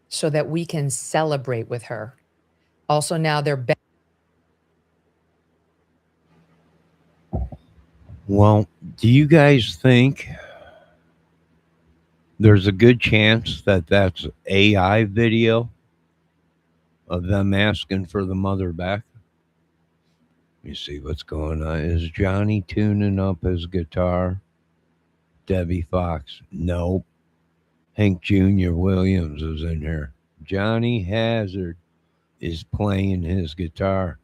so that we can celebrate with her. Also, now they're Well, do you guys think there's a good chance that that's AI video? of them asking for the mother back. You see what's going on. Is Johnny tuning up his guitar? Debbie Fox? Nope. Hank Jr. Williams is in here. Johnny Hazard is playing his guitar.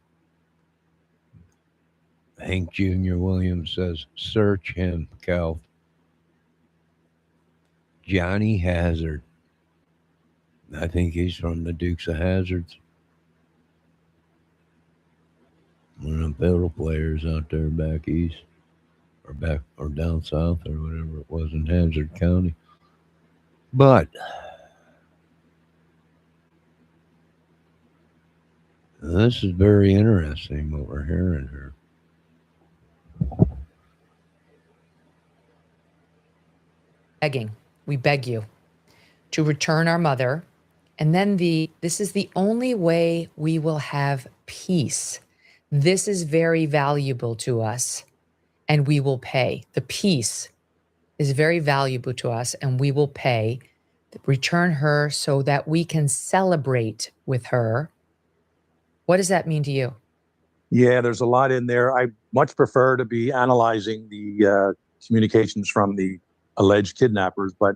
Hank Jr. Williams says, search him, Kel. Johnny Hazard. I think he's from the Dukes of Hazzards. One of the fiddle players out there back east. Or down south or whatever it was in Hazard County. But this is very interesting what we're hearing here. Begging, we beg you to return our mother. And then this is the only way we will have peace. This is very valuable to us, and we will pay. The peace is very valuable to us, and we will pay. Return her so that we can celebrate with her. What does that mean to you? Yeah, there's a lot in there. I much prefer to be analyzing the communications from the alleged kidnappers, but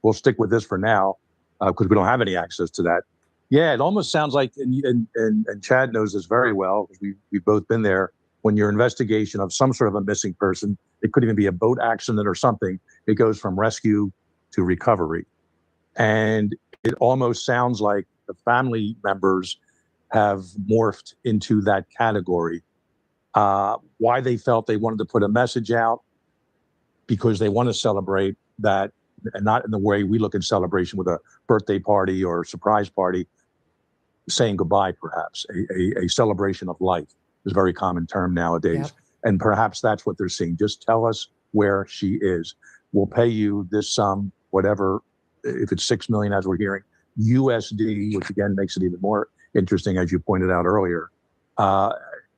we'll stick with this for now because we don't have any access to that. Yeah, it almost sounds like, and Chad knows this very well, because we've both been there, when your investigation of some sort of a missing person, it could even be a boat accident or something, it goes from rescue to recovery. And it almost sounds like the family members have morphed into that category. Why they felt they wanted to put a message out, because they want to celebrate that, and not in the way we look at celebration with a birthday party or a surprise party, saying goodbye, perhaps. A celebration of life is a very common term nowadays. Yep. And perhaps that's what they're seeing. Just tell us where she is. We'll pay you this sum, whatever, if it's 6 million, as we're hearing, USD, which again makes it even more interesting, as you pointed out earlier.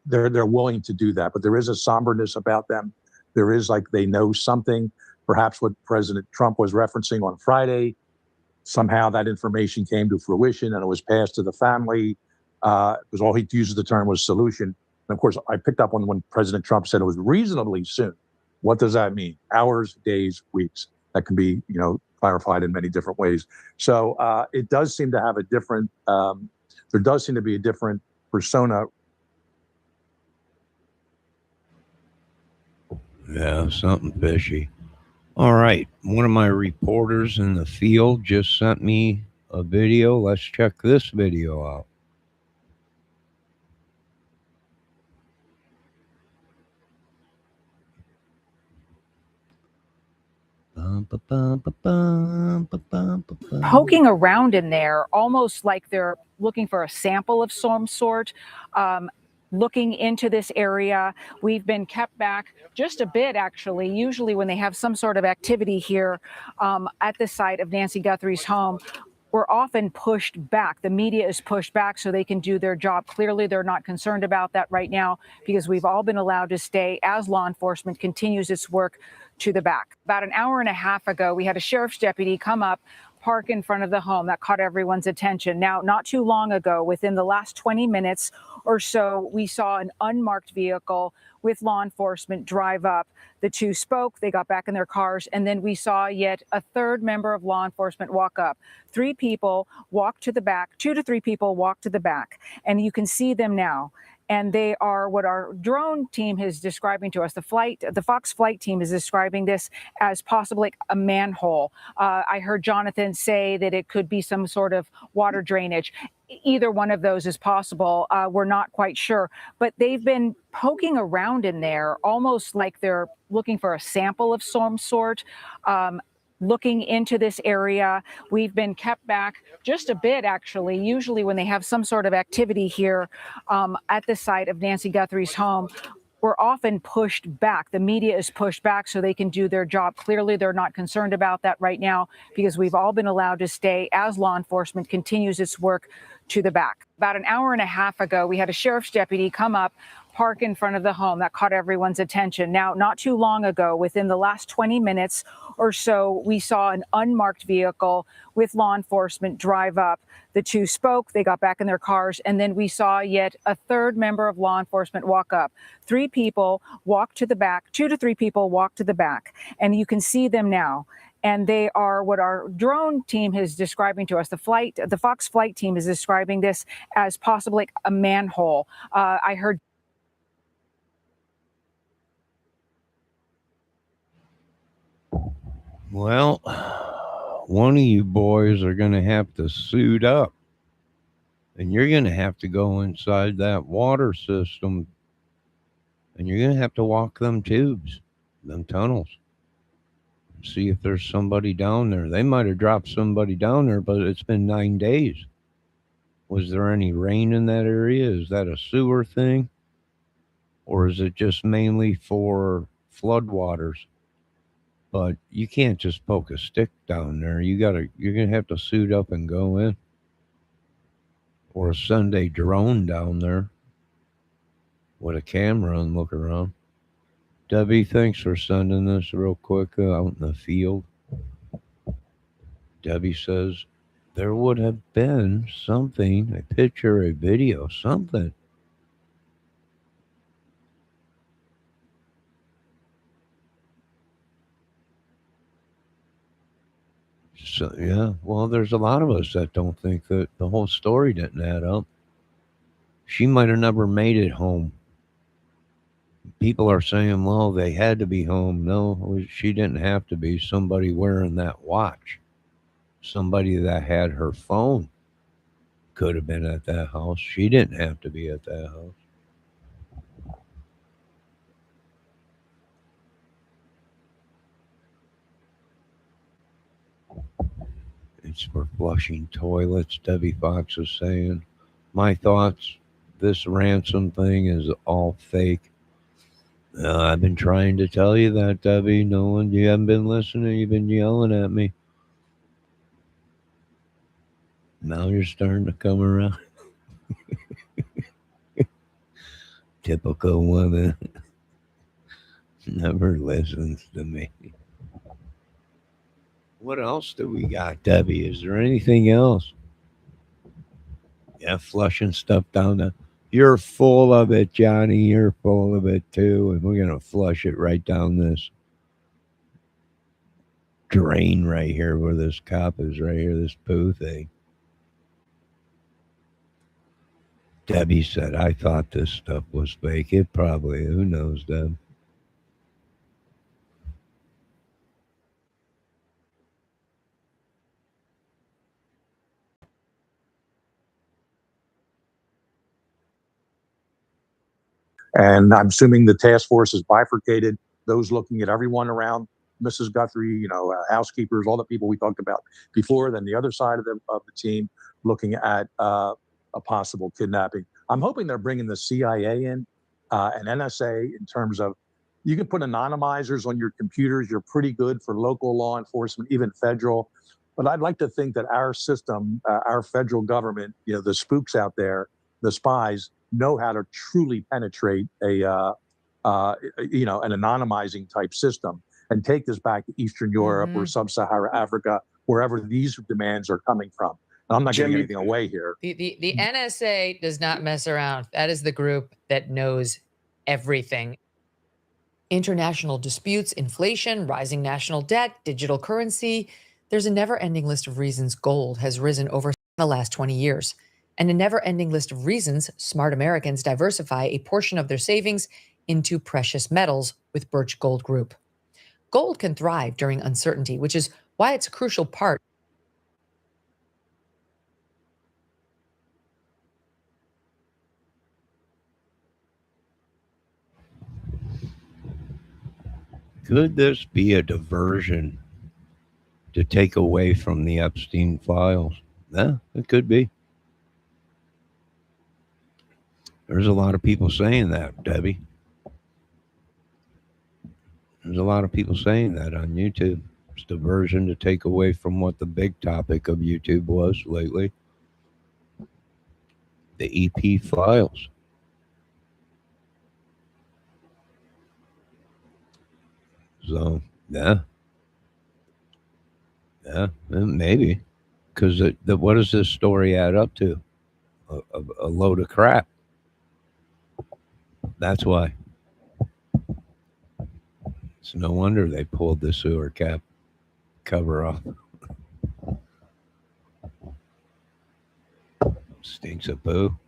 They're willing to do that, but there is a somberness about them. There is like they know something, perhaps what President Trump was referencing on Friday. Somehow that information came to fruition and it was passed to the family. Because all he uses the term was solution. And of course, I picked up on when President Trump said it was reasonably soon. What does that mean? Hours, days, weeks. That can be, clarified in many different ways. So it does seem to have a different, there does seem to be a different persona. Yeah, something fishy. All right. One of my reporters in the field just sent me a video. Let's check this video out. Poking around in there, almost like they're looking for a sample of some sort. Looking into this area, we've been kept back just a bit, actually. Usually when they have some sort of activity here at the site of Nacy Guthries' home, we're often pushed back. The media is pushed back so they can do their job. Clearly, they're not concerned about that right now because we've all been allowed to stay as law enforcement continues its work to the back. About an hour and a half ago, we had a sheriff's deputy come up, park in front of the home. That caught everyone's attention. Now, not too long ago, within the last 20 minutes or so, we saw an unmarked vehicle with law enforcement drive up. The two spoke, they got back in their cars, and then we saw yet a third member of law enforcement walk up. 3 people walked to the back, 2 to 3 people walked to the back, and you can see them now. And they are what our drone team is describing to us. The Fox flight team is describing this as possibly a manhole. I heard Jonathan say that it could be some sort of water drainage. Either one of those is possible. We're not quite sure. But they've been poking around in there, almost like they're looking for a sample of some sort. Looking into this area, we've been kept back just a bit, actually. Usually when they have some sort of activity here at the site of Nacy Guthries' home, we're often pushed back. The media is pushed back so they can do their job. Clearly, they're not concerned about that right now because we've all been allowed to stay as law enforcement continues its work to the back. About an hour and a half ago, we had a sheriff's deputy come up, park in front of the home. That caught everyone's attention. Now, not too long ago, within the last 20 minutes or so, we saw an unmarked vehicle with law enforcement drive up. The two spoke, they got back in their cars, and then we saw yet a third member of law enforcement walk up. 3 people walked to the back, 2 to 3 people walked to the back, and you can see them now. And they are what our drone team is describing to us. The Fox flight team is describing this as possibly like a manhole. I heard. Well, one of you boys are going to have to suit up. And you're going to have to go inside that water system. And you're going to have to walk them tubes, them tunnels. See if there's somebody down there. They might have dropped somebody down there, but it's been 9 days. Was there any rain in that area? Is that a sewer thing? Or is it just mainly for floodwaters? But you can't just poke a stick down there. You're gonna have to suit up and go in. Or send a drone down there with a camera and look around. Debbie, thanks for sending this real quick out in the field. Debbie says there would have been something, a picture, a video, something. So, yeah, well, there's a lot of us that don't think that the whole story didn't add up. She might have never made it home. People are saying, well, they had to be home. No, she didn't have to be. Somebody wearing that watch, somebody that had her phone could have been at that house. She didn't have to be at that house. It's for flushing toilets, Debbie Fox is saying. My thoughts, this ransom thing is all fake. I've been trying to tell you that, Debbie. No one, you haven't been listening. You've been yelling at me. Now you're starting to come around. Typical woman. Never listens to me. What else do we got, Debbie? Is there anything else? Yeah, flushing stuff down the... You're full of it, Johnny. You're full of it, too. And we're going to flush it right down this drain right here where this cop is right here, this poo thing. Debbie said, I thought this stuff was fake. It probably, who knows, Deb? And I'm assuming the task force is bifurcated, those looking at everyone around Mrs. Guthrie, housekeepers, all the people we talked about before, then the other side of the team looking at a possible kidnapping. I'm hoping they're bringing the CIA in and NSA in terms of, you can put anonymizers on your computers. You're pretty good for local law enforcement, even federal. But I'd like to think that our system, our federal government, the spooks out there, the spies, know how to truly penetrate an anonymizing type system and take this back to Eastern Europe or Sub-Saharan Africa, wherever these demands are coming from. And I'm not giving anything away here. The NSA does not mess around. That is the group that knows everything. International disputes, inflation, rising national debt, digital currency. There's a never-ending list of reasons gold has risen over the last 20 years. And a never-ending list of reasons smart Americans diversify a portion of their savings into precious metals with Birch Gold Group. Gold can thrive during uncertainty, which is why it's a crucial part. Could this be a diversion to take away from the Epstein files? Yeah, it could be. There's a lot of people saying that, Debbie. There's a lot of people saying that on YouTube. It's diversion to take away from what the big topic of YouTube was lately. The EP files. So, yeah. Yeah, maybe. Because what does this story add up to? A load of crap. That's why. It's no wonder they pulled the sewer cap cover off. Stinks of poo.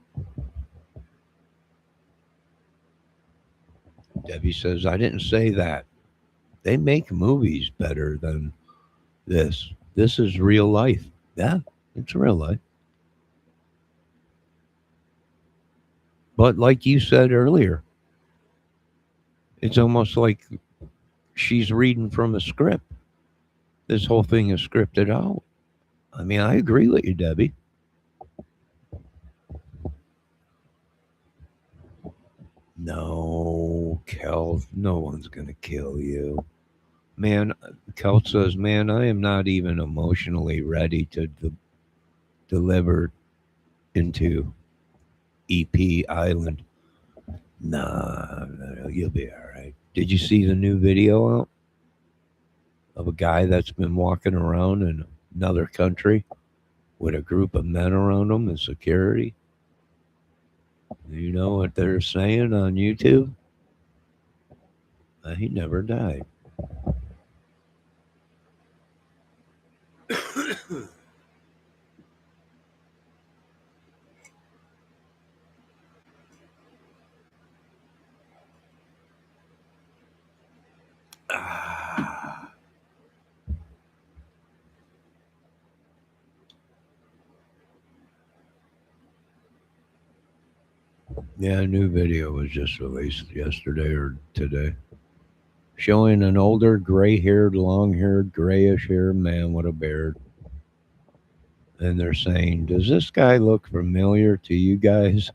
Debbie says, I didn't say that. They make movies better than this. This is real life. Yeah, it's real life. But like you said earlier, it's almost like she's reading from a script. This whole thing is scripted out. I mean, I agree with you, Debbie. No, Kel, no one's going to kill you. Man, Kel says, man, I am not even emotionally ready to deliver into EP Island. Nah, you'll be all right. Did you see the new video out of a guy that's been walking around in another country with a group of men around him and security? You know what they're saying on YouTube? He never died. Yeah, a new video was just released yesterday or today, showing an older, gray-haired, long-haired, grayish-haired man with a beard. And they're saying, does this guy look familiar to you guys?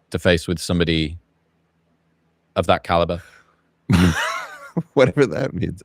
To face with somebody of that caliber. Whatever that means.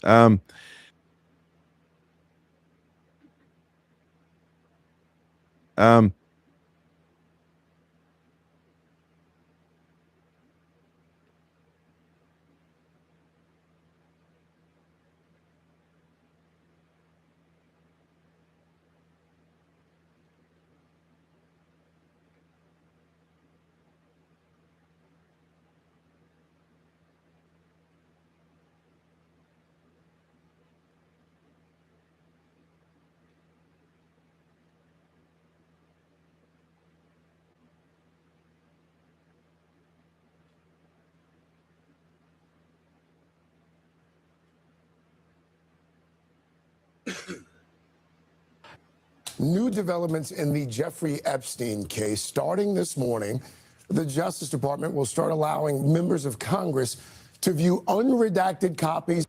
New developments in the Jeffrey Epstein case. Starting this morning, the Justice Department will start allowing members of Congress to view unredacted copies.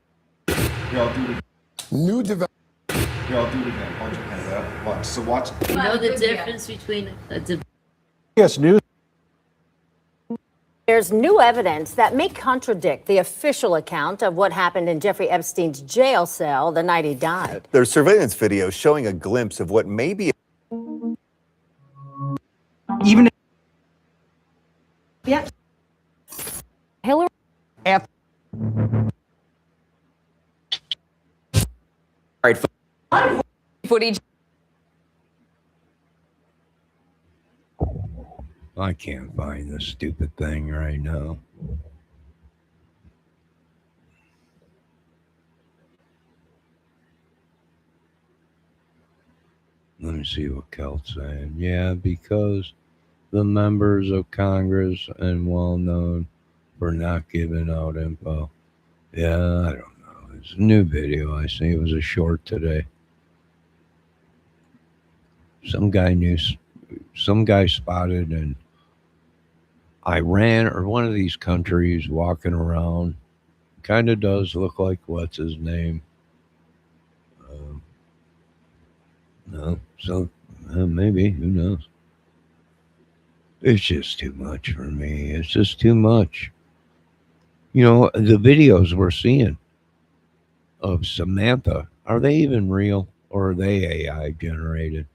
Y'all do it. New developments. Y'all do it again. Hold your hands up. Watch. So watch. You know the difference between a Yes, news. There's new evidence that may contradict the official account of what happened in Jeffrey Epstein's jail cell the night he died. There's surveillance video showing a glimpse of what may be. Even. Yep. Hillary. All right. Footage. I can't find this stupid thing right now. Let me see what Kel's saying. Yeah, because the members of Congress and well known for not giving out info. Yeah, I don't know. It's a new video I see. It was a short today. Some guy spotted in Iran or one of these countries walking around kind of does look like what's his name. No, so maybe, who knows? It's just too much for me. It's just too much. You know, the videos we're seeing of Samantha, are they even real or are they AI generated?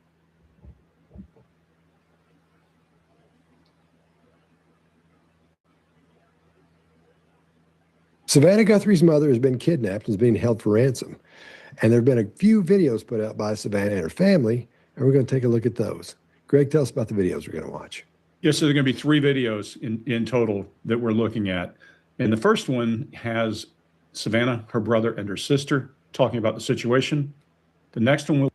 Savannah Guthrie's mother has been kidnapped and is being held for ransom. And there have been a few videos put out by Savannah and her family, and we're going to take a look at those. Greg, tell us about the videos we're going to watch. Yes, so there are going to be 3 videos in total that we're looking at. And the first one has Savannah, her brother, and her sister talking about the situation. The next one will.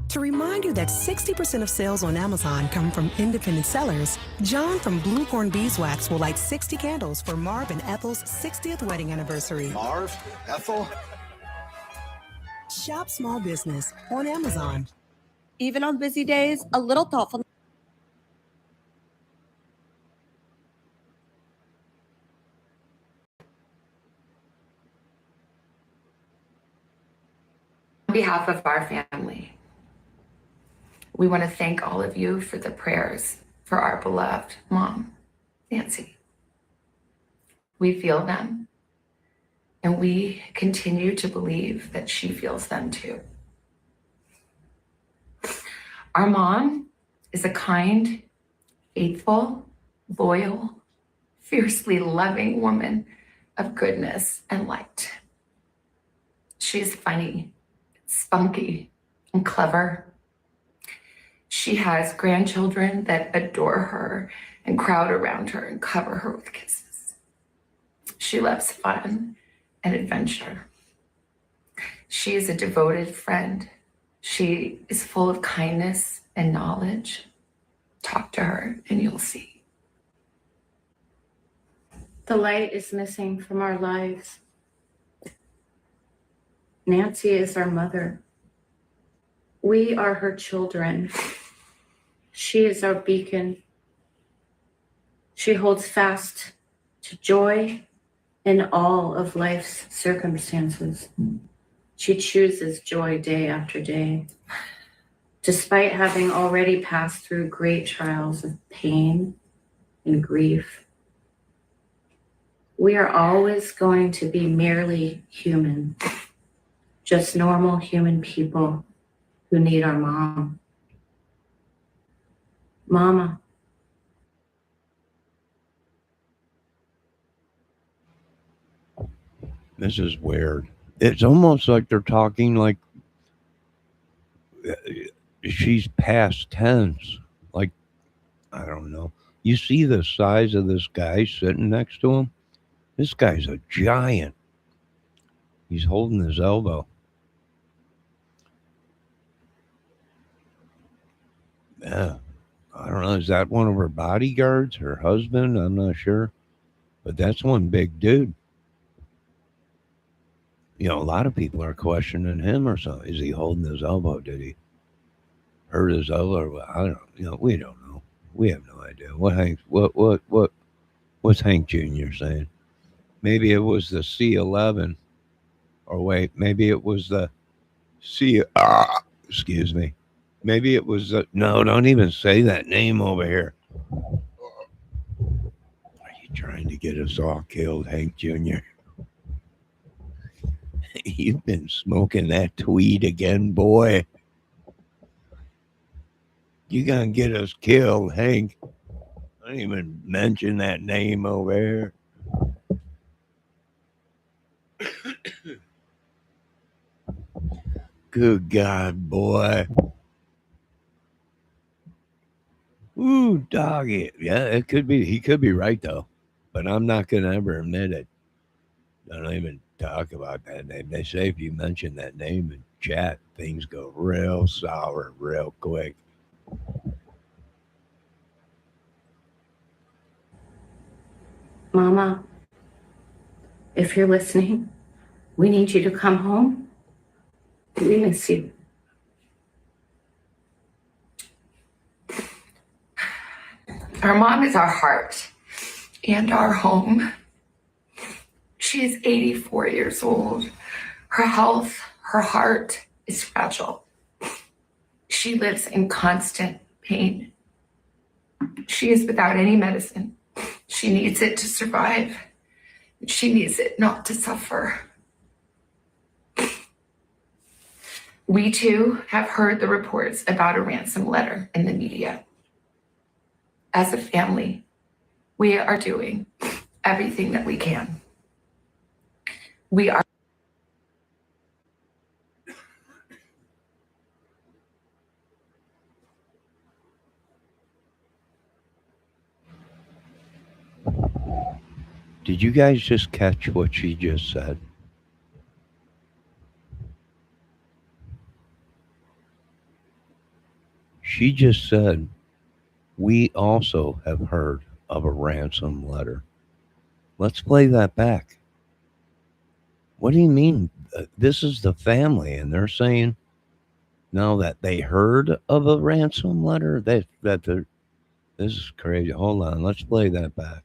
To remind you that 60% of sales on Amazon come from independent sellers, John from Bluecorn Beeswax will light 60 candles for Marv and Ethel's 60th wedding anniversary. Marv, Ethel. Shop small business on Amazon. Even on busy days, a little thoughtful. On behalf of our family, we want to thank all of you for the prayers for our beloved mom, Nacy. We feel them, and we continue to believe that she feels them too. Our mom is a kind, faithful, loyal, fiercely loving woman of goodness and light. She's funny, spunky, and clever. She has grandchildren that adore her and crowd around her and cover her with kisses. She loves fun and adventure. She is a devoted friend. She is full of kindness and knowledge. Talk to her and you'll see. The light is missing from our lives. Nacy is our mother. We are her children. She is our beacon. She holds fast to joy in all of life's circumstances. She chooses joy day after day. Despite having already passed through great trials of pain and grief, we are always going to be merely human, just normal human people who need our mom. Mama. This is weird. It's almost like they're talking like she's past tense. Like, I don't know. You see the size of this guy sitting next to him? This guy's a giant. He's holding his elbow. Yeah. I don't know. Is that one of her bodyguards, her husband? I'm not sure. But that's one big dude. You know, a lot of people are questioning him or something. Is he holding his elbow? Did he hurt his elbow? I don't know. You know, we don't know. We have no idea. What's Hank Jr. saying? Maybe it was the C11. Or wait, maybe it was the excuse me. Maybe it was the, no, don't even say that name over here. Are you trying to get us all killed, Hank Jr.? You've been smoking that tweed again, boy. You gonna get us killed, Hank. Don't even mention that name over here. Good God, boy. Ooh, doggy. Yeah, it could be. He could be right, though. But I'm not going to ever admit it. Don't even talk about that name. They say if you mention that name in chat, things go real sour real quick. Mama, if you're listening, we need you to come home. We miss you. Our mom is our heart and our home. She is 84 years old. Her health, her heart is fragile. She lives in constant pain. She is without any medicine. She needs it to survive. She needs it not to suffer. We too have heard the reports about a ransom letter in the media. As a family, we are doing everything that we can. We are. Did you guys just catch what she just said? She just said, we also have heard of a ransom letter. Let's play that back. What do you mean? This is the family, and they're saying now that they heard of a ransom letter? This is crazy. Hold on, let's play that back.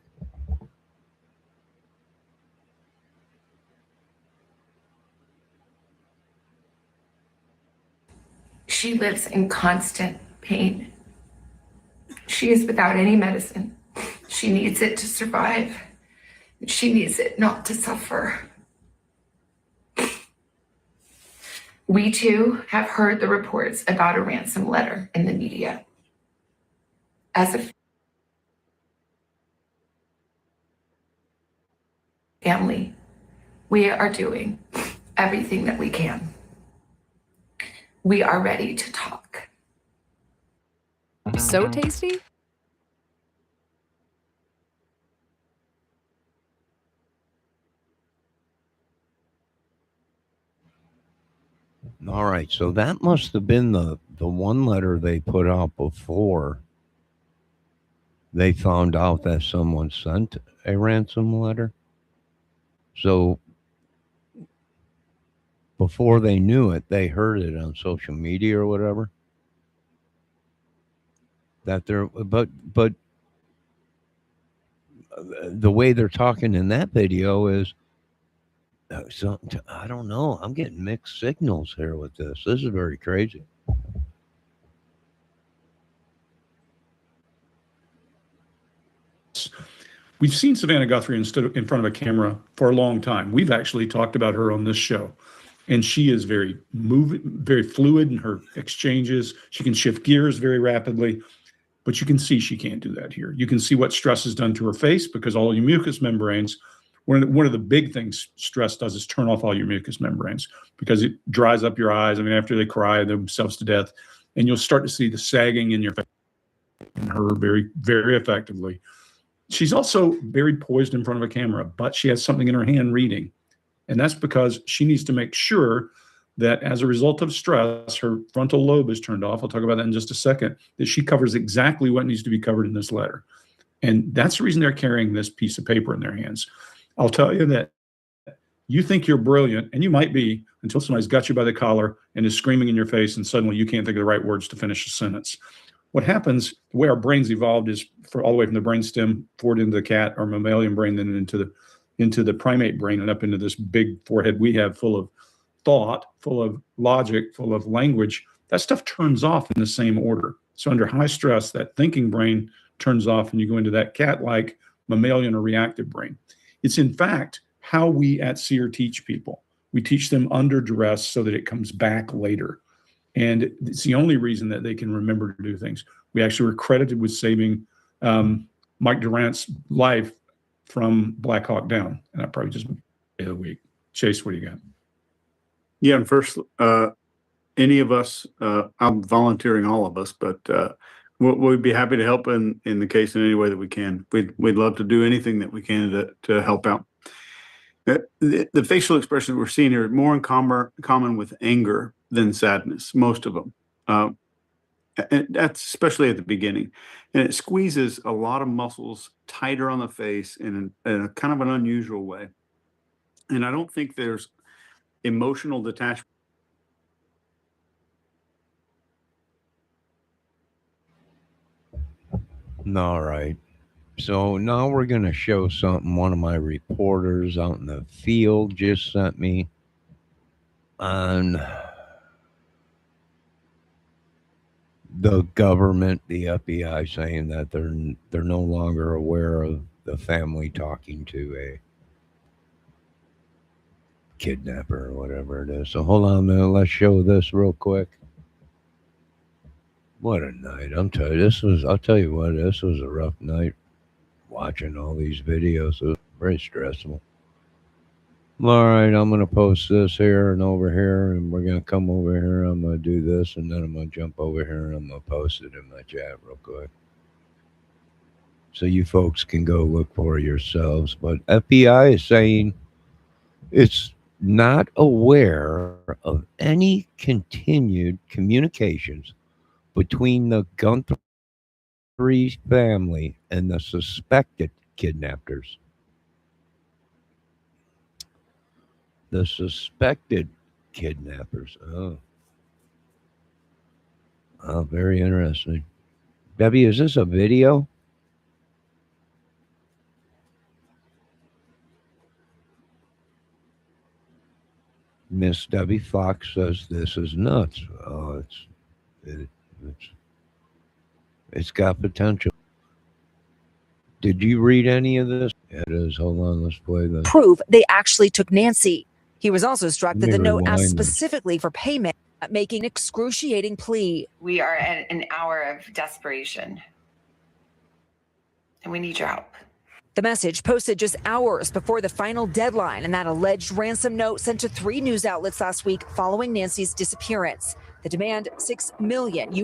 She lives in constant pain. She is without any medicine. She needs it to survive. She needs it not to suffer. We too have heard the reports about a ransom letter in the media. As a family, we are doing everything that we can. We are ready to talk. So tasty? All right, so that must have been the one letter they put out before they found out that someone sent a ransom letter. So before they knew it, they heard it on social media or whatever. That they're but the way they're talking in that video is so I don't know. I'm getting mixed signals here with this. This is very crazy. We've seen Savannah Guthrie in front of a camera for a long time. We've actually talked about her on this show, and she is very fluid in her exchanges. She can shift gears very rapidly, but you can see she can't do that here. You can see what stress has done to her face because all your mucous membranes. One of the big things stress does is turn off all your mucous membranes because it dries up your eyes. I mean, after they cry themselves to death, and you'll start to see the sagging in your face in her very, very effectively. She's also very poised in front of a camera, but she has something in her hand reading. And that's because she needs to make sure that as a result of stress, her frontal lobe is turned off. I'll talk about that in just a second, that she covers exactly what needs to be covered in this letter. And that's the reason they're carrying this piece of paper in their hands. I'll tell you that you think you're brilliant, and you might be until somebody's got you by the collar and is screaming in your face, and suddenly you can't think of the right words to finish a sentence. What happens, the way our brains evolved is for all the way from the brainstem forward into the cat or mammalian brain, then into the primate brain and up into this big forehead we have full of thought, full of logic, full of language. That stuff turns off in the same order. So under high stress, that thinking brain turns off and you go into that cat-like mammalian or reactive brain. It's in fact how we at SEER teach people. We teach them under duress so that it comes back later. And it's the only reason that they can remember to do things. We actually were credited with saving Mike Durant's life from Black Hawk Down. And I probably just day of the week. Chase, what do you got? Yeah, and first, any of us, I'm volunteering all of us, but we'd be happy to help in the case in any way that we can. We'd love to do anything that we can to help out. The facial expressions we're seeing here are more in common with anger than sadness, most of them. And that's especially at the beginning. And it squeezes a lot of muscles tighter on the face in a kind of an unusual way. And I don't think there's emotional detachment. All right. So now we're going to show something one of my reporters out in the field just sent me on the government, the FBI, saying that they're no longer aware of the family talking to a kidnapper or whatever it is. So hold on a minute, let's show this real quick. What a night. I'll tell you what, this was a rough night watching all these videos. It was very stressful. All right, I'm going to post this here and over here, and we're going to come over here. I'm going to do this, and then I'm going to jump over here, and I'm going to post it in my chat real quick. So you folks can go look for it yourselves. But FBI is saying it's not aware of any continued communications between the Guthries family and the suspected kidnappers. The suspected kidnappers. Oh, very interesting. Debbie, is this a video? Miss Debbie Fox says this is nuts. Oh, it's got potential. Did you read any of this? It is. Hold on, let's play this. Prove they actually took Nacy. He was also struck that the note asked rewind this. specifically for payment, making an excruciating plea. We are at an hour of desperation, and we need your help. The message posted just hours before the final deadline, and that alleged ransom note sent to 3 news outlets last week following Nancy's disappearance. The demand $6 million in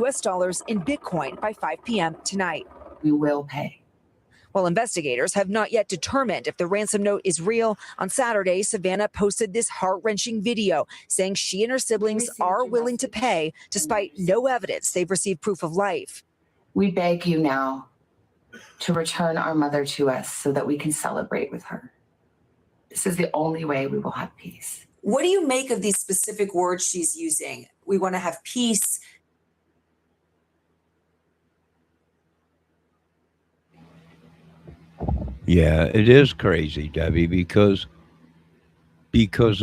Bitcoin by 5 p.m. tonight. We will pay. While investigators have not yet determined if the ransom note is real, on Saturday, Savannah posted this heart-wrenching video saying she and her siblings are willing to pay despite no evidence they've received proof of life. We beg you now to return our mother to us so that we can celebrate with her. This is the only way we will have peace. What do you make of these specific words she's using? We want to have peace. Yeah, it is crazy, Debbie, because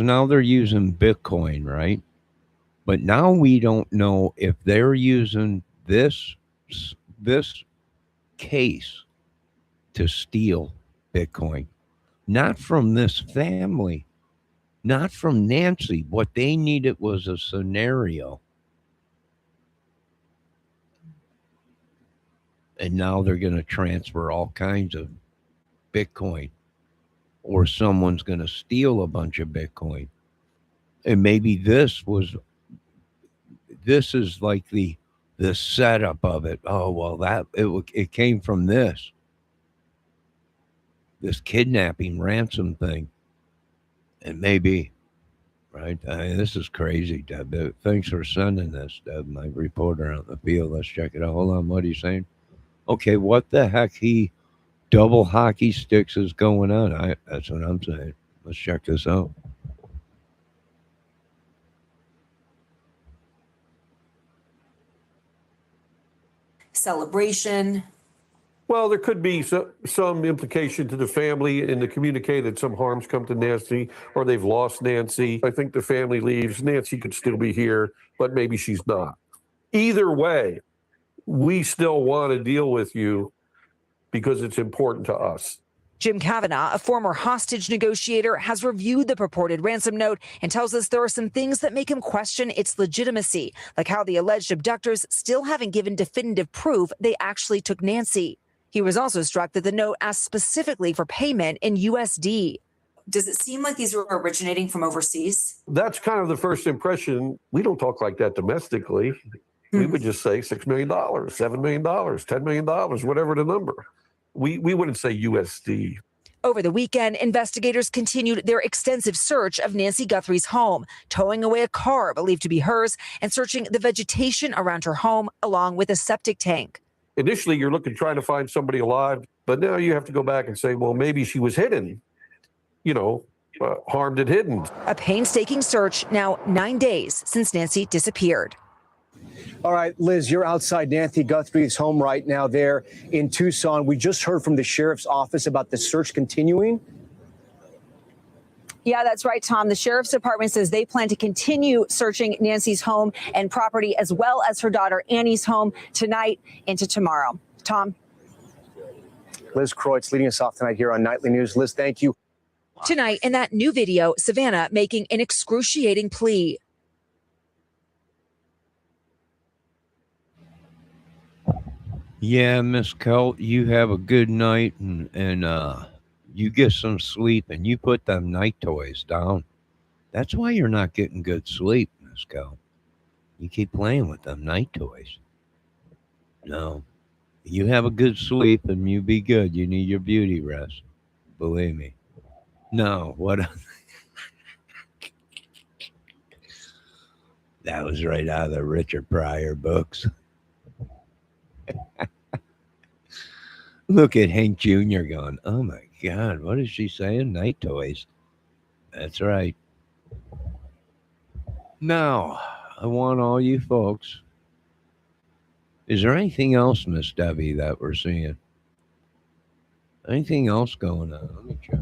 now they're using Bitcoin, right? But now we don't know if they're using this case to steal Bitcoin. Not from this family, not from Nacy. What they needed was a scenario. And now they're going to transfer all kinds of Bitcoin, or someone's going to steal a bunch of Bitcoin. And maybe this is like the setup of it. Oh, well, it came from this kidnapping ransom thing. And maybe, right? This is crazy, Deb. Thanks for sending this, Deb, my reporter out in the field. Let's check it out. Hold on, what are you saying? Okay, what the heck double hockey sticks is going on? That's what I'm saying. Let's check this out. Celebration. Well, there could be some implication to the family in the communique that some harm's come to Nacy or they've lost Nacy. I think the family leaves. Nacy could still be here, but maybe she's not. Either way, we still want to deal with you because it's important to us. Jim Kavanaugh, a former hostage negotiator, has reviewed the purported ransom note and tells us there are some things that make him question its legitimacy, like how the alleged abductors still haven't given definitive proof they actually took Nacy. He was also struck that the note asked specifically for payment in USD. Does it seem like these were originating from overseas? That's kind of the first impression. We don't talk like that domestically. We would just say $6 million, $7 million, $10 million, whatever the number. We wouldn't say USD. Over the weekend, investigators continued their extensive search of Nacy Guthries' home, towing away a car believed to be hers and searching the vegetation around her home along with a septic tank. Initially, you're trying to find somebody alive, but now you have to go back and say, well, maybe she was hidden, harmed and hidden. A painstaking search now 9 days since Nacy disappeared. All right, Liz, you're outside Nacy Guthries' home right now there in Tucson. We just heard from the sheriff's office about the search continuing. Yeah, that's right, Tom. The sheriff's department says they plan to continue searching Nacy's home and property, as well as her daughter Annie's home, tonight into tomorrow. Tom? Liz Kreutz leading us off tonight here on Nightly News. Liz, thank you. Tonight, in that new video, Savannah making an excruciating plea. Yeah, Miss Celt, you have a good night and you get some sleep and you put them night toys down. That's why you're not getting good sleep, Miss Celt. You keep playing with them night toys. No. You have a good sleep and you be good. You need your beauty rest. Believe me. No, what that was right out of the Richard Pryor books. Look at Hank Jr. going, oh my God, what is she saying? Night toys. That's right. Now, I want all you folks. Is there anything else, Miss Debbie, that we're seeing? Anything else going on? Let me check.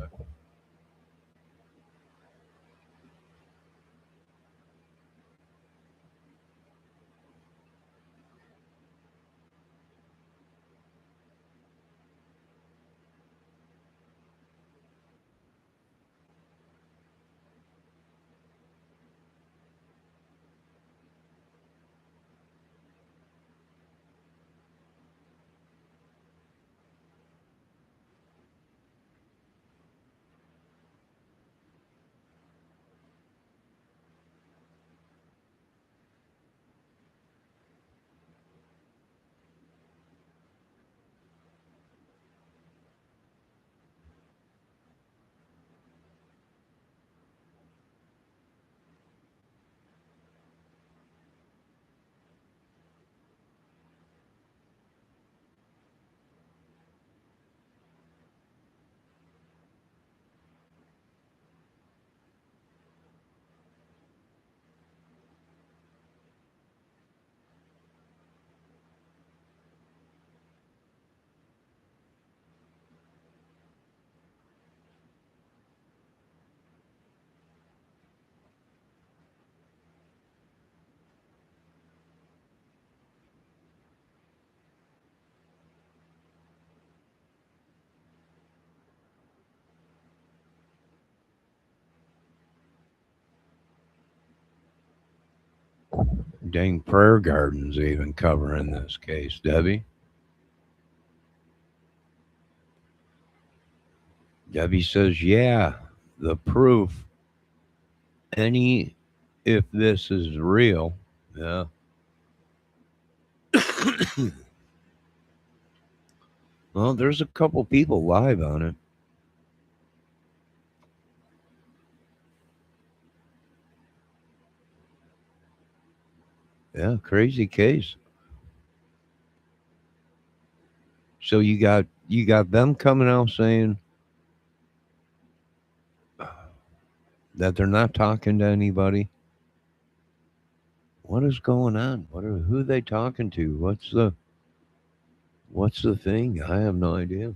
Dang, Prayer Garden's even covering this case, Debbie. Debbie says, yeah, the proof, if this is real, yeah. Well, there's a couple people live on it. Yeah, crazy case. So you got them coming out saying that they're not talking to anybody. What is going on? Who are they talking to? What's the thing? I have no idea.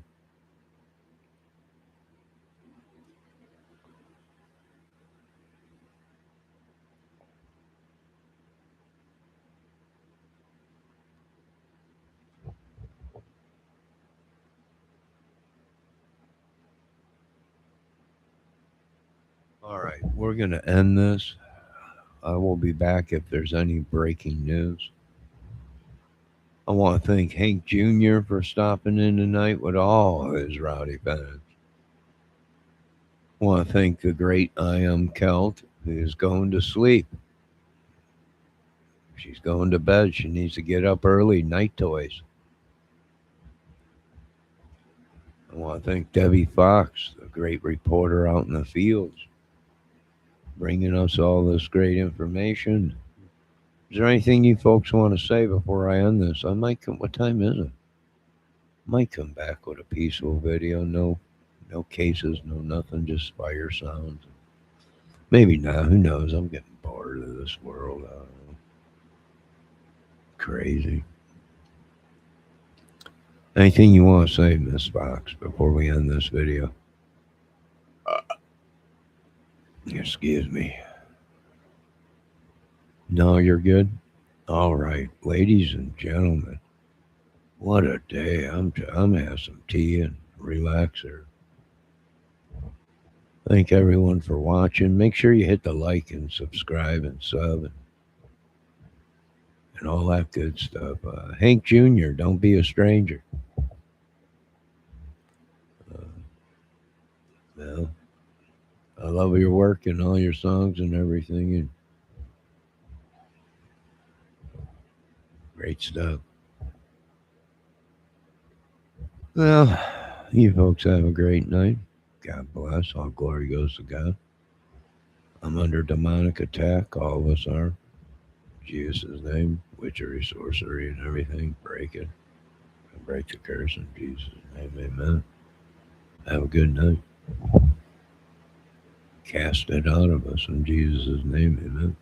All right, we're going to end this. I will be back if there's any breaking news. I want to thank Hank Jr. for stopping in tonight with all his rowdy fans. I want to thank the great I Am Celt, who is going to sleep. She's going to bed. She needs to get up early. Night toys. I want to thank Debbie Fox, the great reporter out in the fields, bringing us all this great information. Is there anything you folks want to say before I end this? I might come. What time is it? Might come back with a peaceful video. No cases, no nothing, just fire sounds. Maybe not. Who knows? I'm getting bored of this world. I don't know. Crazy. Anything you want to say, Miss Fox, before we end this video? Excuse me. No, you're good? All right. Ladies and gentlemen, what a day. I'm gonna have some tea and relax here. Thank everyone for watching. Make sure you hit the like and subscribe and sub and all that good stuff. Hank Jr., don't be a stranger. Well, I love your work and all your songs and everything. And great stuff. Well, you folks have a great night. God bless. All glory goes to God. I'm under demonic attack. All of us are. In Jesus' name, witchery, sorcery, and everything. Break it. Break the curse in Jesus' name. Amen. Have a good night. Cast it out of us in Jesus' name. Amen.